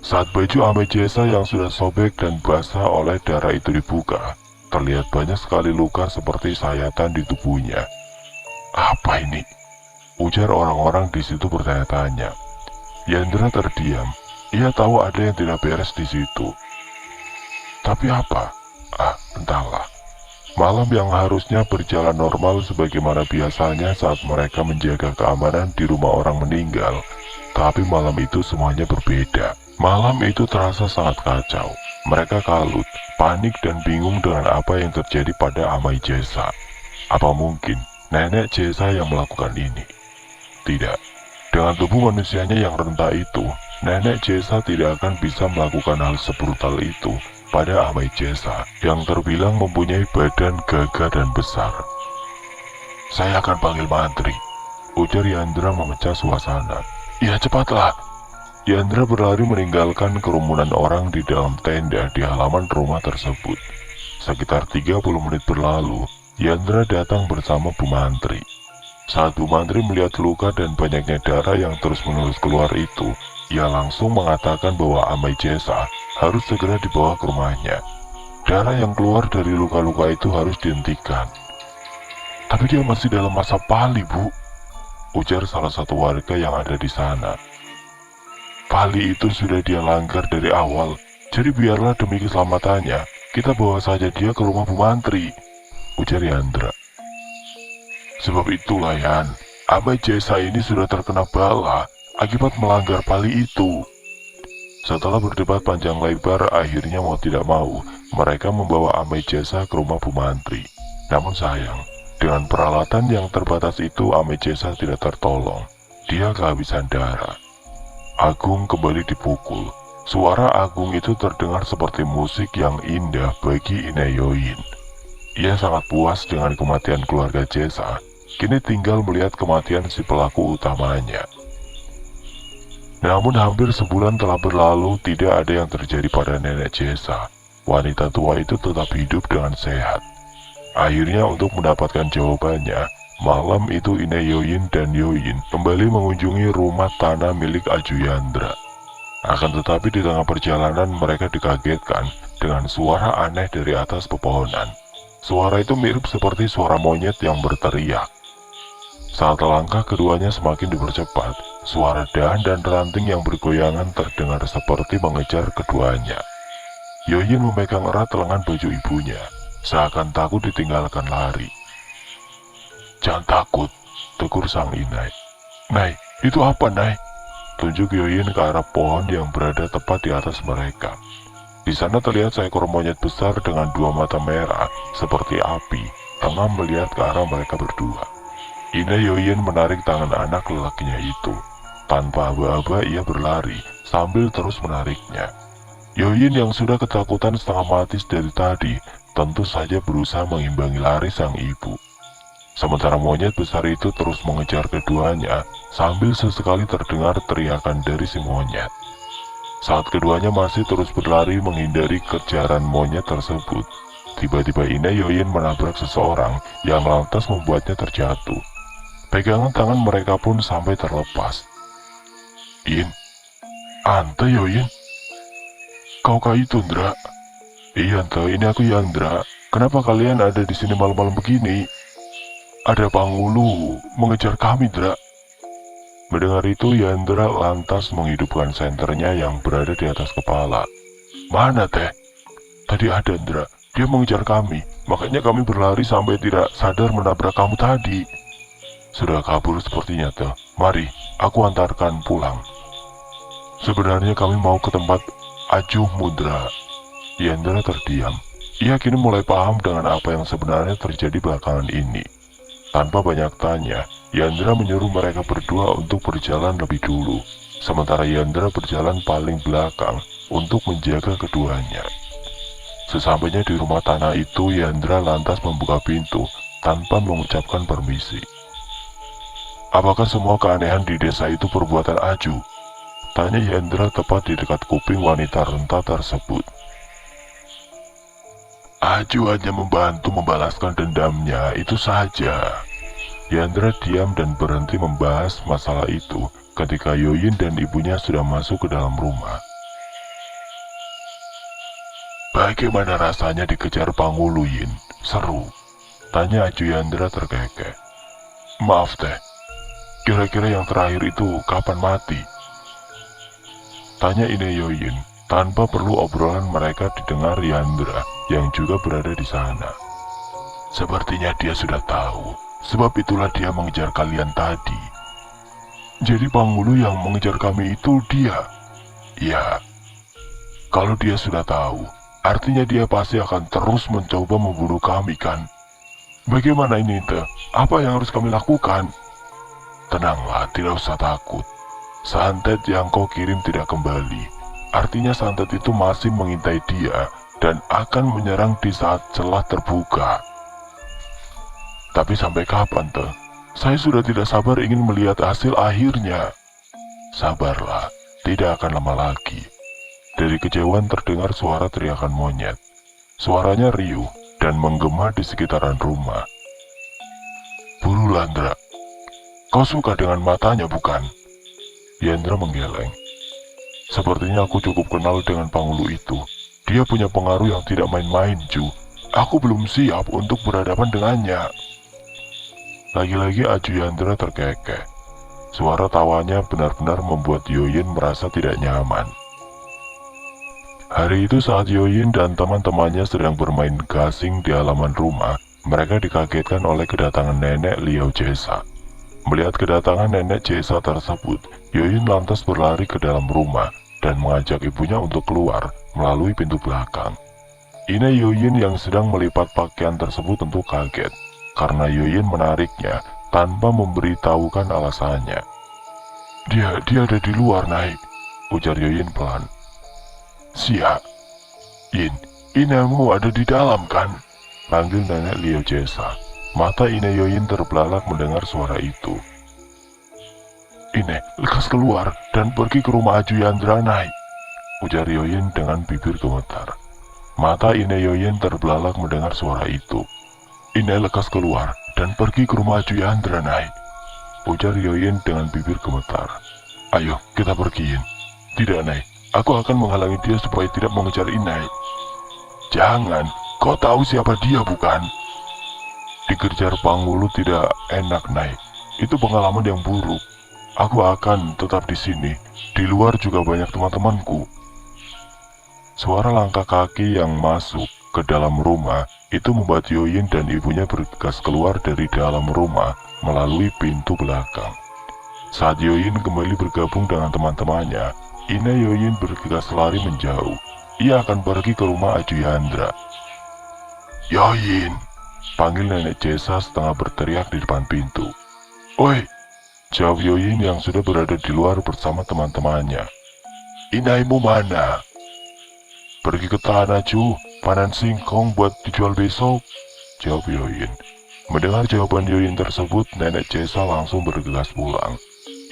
Saat baju Amai Jesa yang sudah sobek dan basah oleh darah itu dibuka, terlihat banyak sekali luka seperti sayatan di tubuhnya. "Apa ini?" ujar orang-orang di situ bertanya-tanya. Yandra terdiam. Ia tahu ada yang tidak beres di situ. Tapi apa? Entahlah. Malam yang harusnya berjalan normal sebagaimana biasanya saat mereka menjaga keamanan di rumah orang meninggal, tapi malam itu semuanya berbeda. Malam itu terasa sangat kacau. Mereka kalut, panik dan bingung dengan apa yang terjadi pada Amai Jesa. Apa mungkin nenek Jesa yang melakukan ini? Tidak. Dengan tubuh manusianya yang rentah itu, nenek Jesa tidak akan bisa melakukan hal sebrutal itu pada Amai Jesa yang terbilang mempunyai badan gagah dan besar. "Saya akan panggil mantri," ujar Yandra memecah suasana. "Ya, cepatlah." Yandra berlari meninggalkan kerumunan orang di dalam tenda di halaman rumah tersebut. Sekitar 30 menit berlalu, Yandra datang bersama Bu Mantri. Saat Bu Mantri melihat luka dan banyaknya darah yang terus-menerus keluar itu, ia langsung mengatakan bahwa Amai Jesa harus segera dibawa ke rumahnya. Darah yang keluar dari luka-luka itu harus dihentikan. "Tapi dia masih dalam masa pali, Bu," ujar salah satu warga yang ada di sana. "Pali itu sudah dia langgar dari awal, jadi biarlah demi keselamatannya, kita bawa saja dia ke rumah Bu Mantri," ujar Yandra. "Sebab itulah, Yan, Amai Jesa ini sudah terkena bala akibat melanggar pali itu." Setelah berdebat panjang lebar, akhirnya mau tidak mau, mereka membawa Amai Jesa ke rumah Bu Mantri. Namun sayang, dengan peralatan yang terbatas itu, Amai Jesa tidak tertolong. Dia kehabisan darah. Agung kembali dipukul. Suara Agung itu terdengar seperti musik yang indah bagi Inayoin. Ia sangat puas dengan kematian keluarga Jesa. Kini tinggal melihat kematian si pelaku utamanya. Namun hampir sebulan telah berlalu, tidak ada yang terjadi pada nenek Jesa. Wanita tua itu tetap hidup dengan sehat. Akhirnya untuk mendapatkan jawabannya, malam itu Inayoin dan Yoin kembali mengunjungi rumah tanah milik Aju Yandra. Akan tetapi di tengah perjalanan mereka dikagetkan dengan suara aneh dari atas pepohonan. Suara itu mirip seperti suara monyet yang berteriak. Saat langkah keduanya semakin dipercepat, suara dahan dan ranting yang bergoyangan terdengar seperti mengejar keduanya. Yoyin memegang erat lengan baju ibunya, seakan takut ditinggalkan lari. "Jangan takut," tegur sang inai. "Nai, itu apa, Nai?" Tunjuk Yoyin ke arah pohon yang berada tepat di atas mereka. Di sana terlihat seekor monyet besar dengan dua mata merah seperti api, tengah melihat ke arah mereka berdua. Inayoin menarik tangan anak lelakinya itu. Tanpa aba-aba ia berlari sambil terus menariknya. Yoyin yang sudah ketakutan setengah mati dari tadi, tentu saja berusaha mengimbangi lari sang ibu. Sementara monyet besar itu terus mengejar keduanya, sambil sesekali terdengar teriakan dari si monyet. Saat keduanya masih terus berlari menghindari kejaran monyet tersebut, tiba-tiba Inayoin menabrak seseorang yang lantas membuatnya terjatuh. Pegangan tangan mereka pun sampai terlepas. Ante Yoyin? Kau itu, Tundra?" "Iya, Ante, ini aku Yandra. Kenapa kalian ada di sini malam-malam begini?" "Ada penghulu mengejar kami, Dra." Mendengar itu, Yandra lantas menghidupkan senternya yang berada di atas kepala. "Mana, Teh?" "Tadi ada, Dra. Dia mengejar kami, makanya kami berlari sampai tidak sadar menabrak kamu tadi." "Sudah kabur sepertinya, Teh. Mari, aku antarkan pulang." Sebenarnya kami mau ke tempat Ajuh Mudra. Yendra terdiam. Ia kini mulai paham dengan apa yang sebenarnya terjadi belakangan ini. Tanpa banyak tanya, Yendra menyuruh mereka berdua untuk berjalan lebih dulu, sementara Yendra berjalan paling belakang untuk menjaga keduanya. Sesampainya di rumah tanah itu, Yendra lantas membuka pintu tanpa mengucapkan permisi. Apakah semua keanehan di desa itu perbuatan Aju? Tanya Yendra tepat di dekat kuping wanita renta tersebut. Aju hanya membantu membalaskan dendamnya, itu saja. Yendra diam dan berhenti membahas masalah itu ketika Yoyin dan ibunya sudah masuk ke dalam rumah. Bagaimana rasanya dikejar Pangulu, Yin? Seru. Tanya Aju Yendra terkekeh. Maaf teh, kira-kira yang terakhir itu kapan mati? Tanya Ine Yoyin. Tanpa perlu obrolan mereka didengar Yendra yang juga berada di sana. Sepertinya dia sudah tahu, sebab itulah dia mengejar kalian tadi. Jadi Pangulu yang mengejar kami itu dia? Ya, kalau dia sudah tahu, artinya dia pasti akan terus mencoba membunuh kami kan? Bagaimana ini teh? Apa yang harus kami lakukan? Tenanglah, tidak usah takut. Santet yang kau kirim tidak kembali. Artinya santet itu masih mengintai dia dan akan menyerang di saat celah terbuka. Tapi sampai kapan teh? Saya sudah tidak sabar ingin melihat hasil akhirnya. Sabarlah, tidak akan lama lagi. Dari kejauhan terdengar suara teriakan monyet. Suaranya riuh dan menggema di sekitaran rumah. Buru Landra, kau suka dengan matanya bukan? Yendra menggeleng. Sepertinya aku cukup kenal dengan Pangulu itu. Dia punya pengaruh yang tidak main-main, Ju. Aku belum siap untuk berhadapan dengannya. Lagi-lagi Aju Yendra terkekeh. Suara tawanya benar-benar membuat Yoyin merasa tidak nyaman. Hari itu saat Yoyin dan teman-temannya sedang bermain gasing di halaman rumah, mereka dikagetkan oleh kedatangan nenek Liao Jesa. Melihat kedatangan nenek Jesa tersebut, Yoyin lantas berlari ke dalam rumah dan mengajak ibunya untuk keluar melalui pintu belakang. Ine Yoyin yang sedang melipat pakaian tersebut tentu kaget, karena Yoyin menariknya tanpa memberitahukan alasannya. Dia ada di luar, naik, ujar Yoyin pelan. Siap. Yin, Inemu ada di dalam kan? Panggil nenek Liao Jesa. Mata Ine Yoyin terbelalak mendengar suara itu. Ine, lekas keluar dan pergi ke rumah Aju Yendra, naik, ujar Yoyin dengan bibir gemetar. Mata Ine Yoyin terbelalak mendengar suara itu. Ine, lekas keluar dan pergi ke rumah Aju Yendra, naik, ujar Yoyin dengan bibir gemetar. Ayo, kita pergi, Yin. Tidak, naik, aku akan menghalangi dia supaya tidak mengejar Inai. Jangan, kau tahu siapa dia bukan? Dikejar Pangulu tidak enak, naik. Itu pengalaman yang buruk. Aku akan tetap di sini. Di luar juga banyak teman-temanku. Suara langkah kaki yang masuk ke dalam rumah itu membuat Yoyin dan ibunya bergegas keluar dari dalam rumah melalui pintu belakang. Saat Yoyin kembali bergabung dengan teman-temannya, Ine Yoyin bergegas lari menjauh. Ia akan pergi ke rumah Aju Yendra. Yoyin, panggil nenek Jesa setengah berteriak di depan pintu. Oi, jawab Yoyin yang sudah berada di luar bersama teman-temannya. Inaimu mana? Pergi ke tanah, Ju, panen singkong buat dijual besok, jawab Yoyin. Mendengar jawaban Yoyin tersebut, nenek Jesa langsung bergegas pulang.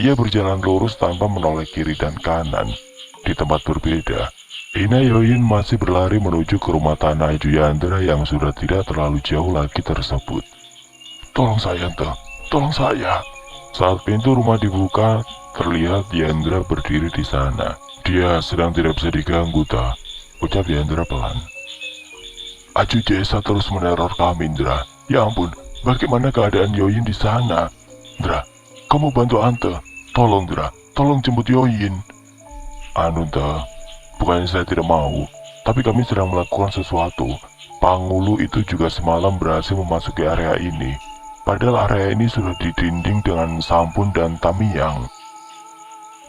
Ia berjalan lurus tanpa menoleh kiri dan kanan. Di tempat berbeda, Ine Yoyin masih berlari menuju ke rumah tanah Aju Yendra yang sudah tidak terlalu jauh lagi tersebut. Tolong saya, Teh, tolong saya. Saat pintu rumah dibuka, terlihat Yendra berdiri di sana. Dia sedang tidak bisa diganggu, Teh, ucap Yendra pelan. Aju Jesa terus meneror kami, Indra. Ya ampun, bagaimana keadaan Yoyin di sana? Indra, kamu bantu Ante. Tolong, Indra, tolong jemput Yoyin. Anu, Teh, bukannya saya tidak mau, tapi kami sedang melakukan sesuatu. Pangulu itu juga semalam berhasil memasuki area ini. Padahal area ini sudah didinding dengan sampun dan tamiyang.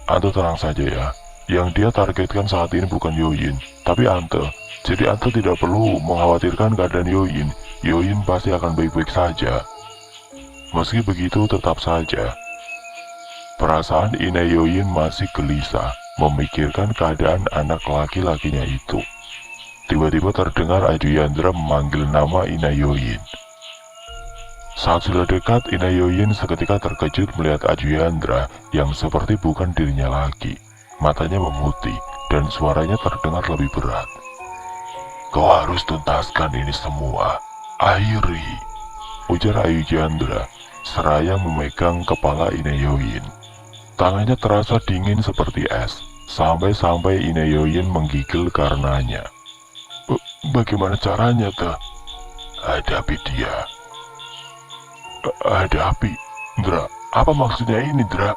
Ante tenang saja ya. Yang dia targetkan saat ini bukan Yoyin, tapi Ante. Jadi Ante tidak perlu mengkhawatirkan keadaan Yoyin. Yoyin pasti akan baik-baik saja. Meski begitu, tetap saja perasaan Ine Yoyin masih gelisah memikirkan keadaan anak laki-lakinya itu. Tiba-tiba terdengar Ajuyandra memanggil nama Ine Yoyin. Saat sudah dekat, Ine Yoyin seketika terkejut melihat Ajuyandra yang seperti bukan dirinya lagi. Matanya memutih dan suaranya terdengar lebih berat. "Kau harus tuntaskan ini semua, Airi," ujar Ajuyandra seraya memegang kepala Ine Yoyin. Tangannya terasa dingin seperti es, sampai-sampai Ine Yoyin menggigil karenanya. Bagaimana caranya, Teh?" "Hadapi dia." "Hadapi? Dra, apa maksudnya ini, Dra?"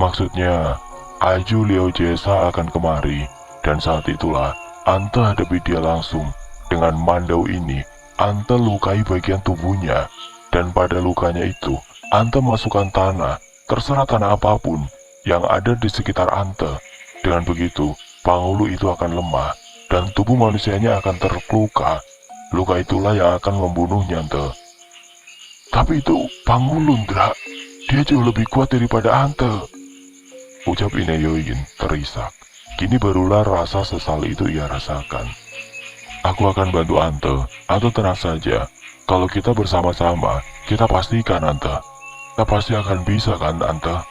"Maksudnya, Aju Liao Jesa akan kemari, dan saat itulah Ante hadapi dia langsung. Dengan Mandau ini, Ante lukai bagian tubuhnya, dan pada lukanya itu, Ante masukkan tanah, terserah tanah apapun yang ada di sekitar Ante. Dengan begitu, Panghulu itu akan lemah, dan tubuh manusianya akan terluka. Luka itulah yang akan membunuhnya, Ante." "Tapi itu Panghulu, Dra. Dia jauh lebih kuat daripada Ante," ucap Ine Yoyin terisak. Kini barulah rasa sesal itu ia rasakan. "Aku akan bantu Ante. Ante tenang saja. Kalau kita bersama-sama, kita pastikan, Ante. Kita pasti akan bisa, kan, Ante?"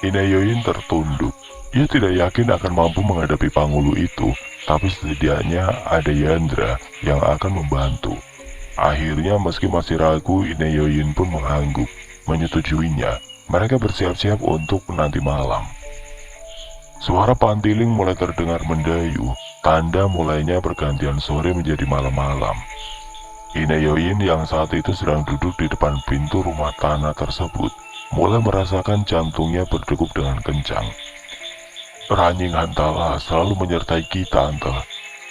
Ine Yoyin tertunduk. Ia tidak yakin akan mampu menghadapi Panghulu itu, tapi setidaknya ada Yandra yang akan membantu. Akhirnya meski masih ragu, Ine Yoyin pun mengangguk, menyetujuinya. Mereka bersiap-siap untuk nanti malam. Suara pantiling mulai terdengar mendayu, tanda mulainya pergantian sore menjadi malam-malam. Ine Yoyin yang saat itu sedang duduk di depan pintu rumah tanah tersebut, mulai merasakan jantungnya berdegup dengan kencang. "Ranying Hantala selalu menyertai kita, Ante,"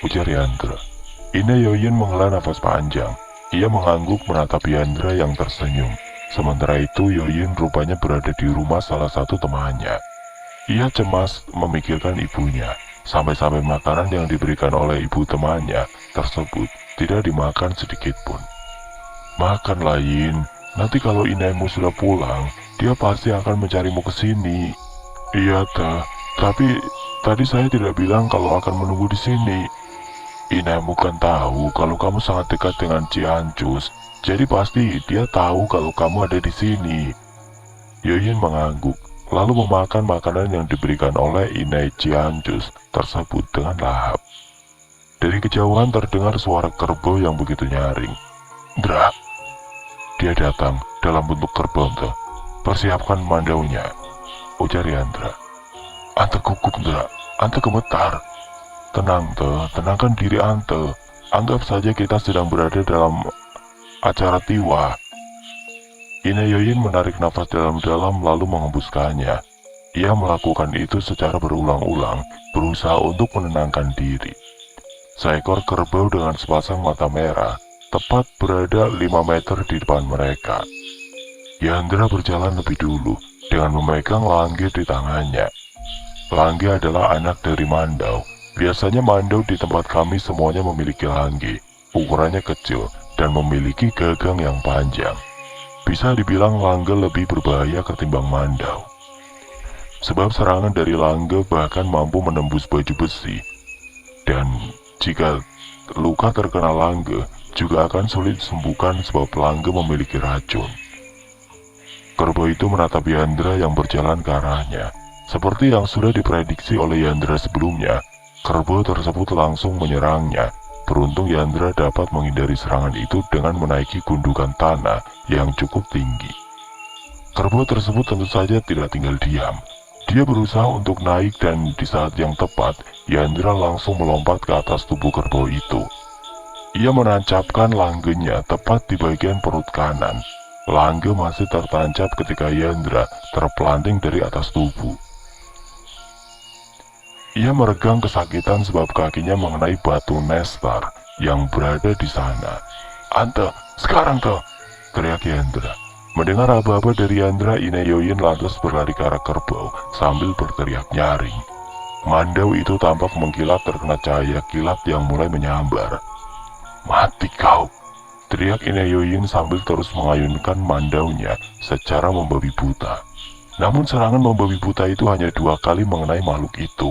ujar Yandra. Ine Yoyin menghela nafas panjang. Ia mengangguk menatap Yandra yang tersenyum. Sementara itu, Yoyin rupanya berada di rumah salah satu temannya. Ia cemas memikirkan ibunya, sampai-sampai makanan yang diberikan oleh ibu temannya tersebut tidak dimakan sedikit pun. "Makan, Lain. Nanti kalau Inaimu sudah pulang, dia pasti akan mencarimu ke sini." "Iya, Teh. Tapi tadi saya tidak bilang kalau akan menunggu di sini." "Inaimu kan tahu kalau kamu sangat dekat dengan Ciancus. Jadi pasti dia tahu kalau kamu ada di sini." Yoyin mengangguk, lalu memakan makanan yang diberikan oleh Inai Ciancus tersebut dengan lahap. Dari kejauhan terdengar suara kerbau yang begitu nyaring. "Dra." "Dia datang dalam bentuk kerbau, Teh. Persiapkan mandaunya," ujar Yandra. "Ante gugup, Dra. Ante gemetar." "Tenang, Teh. Tenangkan diri Ante. Anggap saja kita sedang berada dalam acara tiwa." Ine Yoyin menarik nafas dalam-dalam lalu menghembuskannya. Ia melakukan itu secara berulang-ulang, berusaha untuk menenangkan diri. Seekor kerbau dengan sepasang mata merah tepat berada 5 meter di depan mereka. Yandra berjalan lebih dulu dengan memegang Langge di tangannya. Langge adalah anak dari Mandau. Biasanya Mandau di tempat kami semuanya memiliki Langge. Ukurannya kecil dan memiliki gagang yang panjang. Bisa dibilang Langge lebih berbahaya ketimbang Mandau. Sebab serangan dari Langge bahkan mampu menembus baju besi. Dan jika luka terkena Langge, juga akan sulit disembuhkan sebab Langge memiliki racun. Kerbau itu menatap Yandra yang berjalan ke arahnya. Seperti yang sudah diprediksi oleh Yandra sebelumnya, kerbau tersebut langsung menyerangnya. Beruntung Yandra dapat menghindari serangan itu dengan menaiki gundukan tanah yang cukup tinggi. Kerbau tersebut tentu saja tidak tinggal diam. Dia berusaha untuk naik dan di saat yang tepat, Yandra langsung melompat ke atas tubuh kerbau itu. Ia menancapkan langgenya tepat di bagian perut kanan. Langge masih tertancap ketika Yandra terpelanting dari atas tubuh. Ia meregang kesakitan sebab kakinya mengenai batu nestar yang berada di sana. "Ante, sekarang toh!" teriak Yandra. Mendengar aba-aba dari Yandra, Ine Yoyin lantas berlari ke arah kerbau sambil berteriak nyaring. Mandau itu tampak mengkilat terkena cahaya kilat yang mulai menyambar. "Mati kau!" teriak Inayoyin sambil terus mengayunkan mandaunya secara membabi buta. Namun serangan membabi buta itu hanya 2 kali mengenai makhluk itu.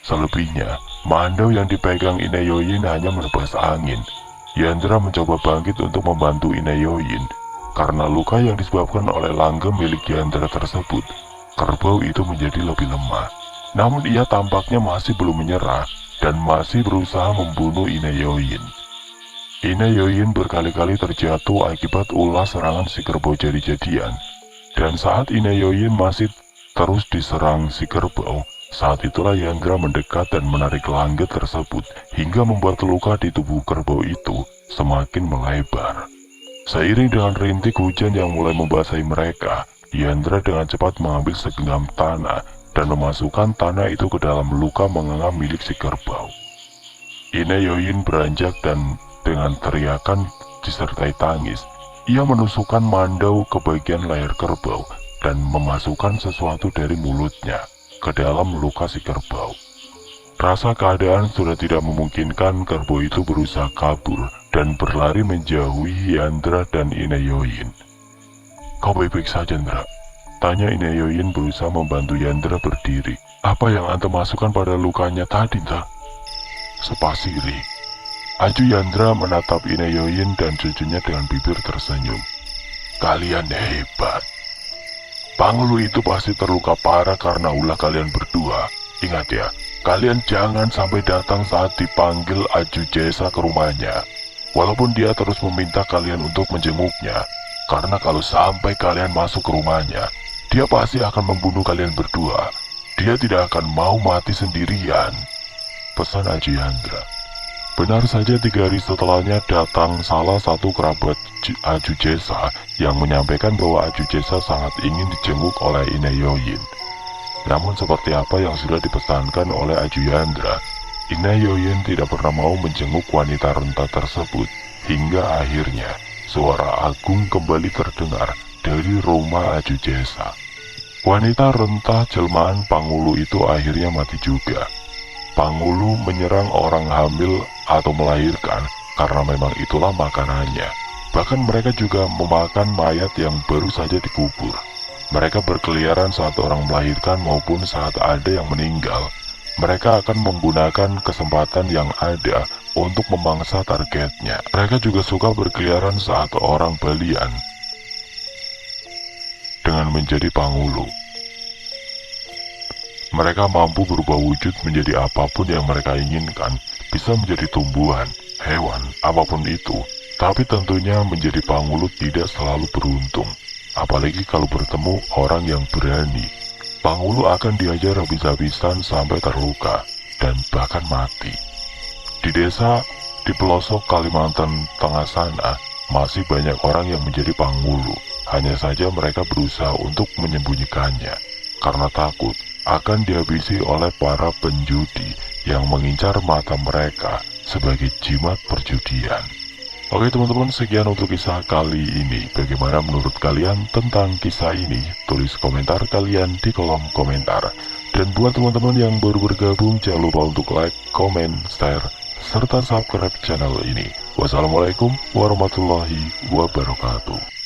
Selebihnya, mandau yang dipegang Inayoyin hanya menebas angin. Yandra mencoba bangkit untuk membantu Inayoyin. Karena luka yang disebabkan oleh langgam milik Yandra tersebut, kerbau itu menjadi lebih lemah. Namun ia tampaknya masih belum menyerah dan masih berusaha membunuh Inayoyin. Inayoyin berkali-kali terjatuh akibat ulah serangan si kerbau jadi-jadian. Dan saat Inayoyin masih terus diserang si kerbau, saat itulah Yandra mendekat dan menarik langit tersebut hingga membuat luka di tubuh kerbau itu semakin melebar. Seiring dengan rintik hujan yang mulai membasahi mereka, Yandra dengan cepat mengambil segenggam tanah dan memasukkan tanah itu ke dalam luka menganga milik si kerbau. Inayoyin beranjak dan dengan teriakan disertai tangis, ia menusukkan mandau ke bagian leher kerbau dan memasukkan sesuatu dari mulutnya ke dalam luka si kerbau. Rasa keadaan sudah tidak memungkinkan kerbau itu berusaha kabur dan berlari menjauhi Yandra dan Inayoyin. "Kau baik-baik saja, Yandra?" tanya Inayoyin berusaha membantu Yandra berdiri. "Apa yang Anda masukkan pada lukanya tadi, Yandra?" Sepasiri. Aju Yandra menatap Inayoyin dan cucunya dengan bibir tersenyum. "Kalian hebat. Pangulu itu pasti terluka parah karena ulah kalian berdua. Ingat ya, kalian jangan sampai datang saat dipanggil Aju Jesa ke rumahnya. Walaupun dia terus meminta kalian untuk menjenguknya, karena kalau sampai kalian masuk ke rumahnya, dia pasti akan membunuh kalian berdua. Dia tidak akan mau mati sendirian," pesan Aju Yandra. Benar saja 3 hari setelahnya datang salah satu kerabat Aju Jesa yang menyampaikan bahwa Aju Jesa sangat ingin dijenguk oleh Inayoyin. Namun seperti apa yang sudah dipesankan oleh Aju Yandra, Inayoyin tidak pernah mau menjenguk wanita renta tersebut. Hingga akhirnya suara agung kembali terdengar dari rumah Aju Jesa. Wanita renta jelmaan Pangulu itu akhirnya mati juga. Pangulu menyerang orang hamil atau melahirkan karena memang itulah makanannya. Bahkan mereka juga memakan mayat yang baru saja dikubur. Mereka berkeliaran saat orang melahirkan maupun saat ada yang meninggal. Mereka akan menggunakan kesempatan yang ada untuk memangsa targetnya. Mereka juga suka berkeliaran saat orang balian dengan menjadi Pangulu. Mereka mampu berubah wujud menjadi apapun yang mereka inginkan, bisa menjadi tumbuhan, hewan, apapun itu. Tapi tentunya menjadi Pangulu tidak selalu beruntung, apalagi kalau bertemu orang yang berani. Pangulu akan diajar habis-habisan sampai terluka, dan bahkan mati. Di desa, di pelosok Kalimantan Tengah sana, masih banyak orang yang menjadi Pangulu. Hanya saja mereka berusaha untuk menyembunyikannya, karena takut akan dihabisi oleh para penjudi yang mengincar mata mereka sebagai jimat perjudian. Oke teman-teman, sekian untuk kisah kali ini. Bagaimana menurut kalian tentang kisah ini? Tulis komentar kalian di kolom komentar. Dan buat teman-teman yang baru bergabung, jangan lupa untuk like, comment, share, serta subscribe channel ini. Wassalamualaikum warahmatullahi wabarakatuh.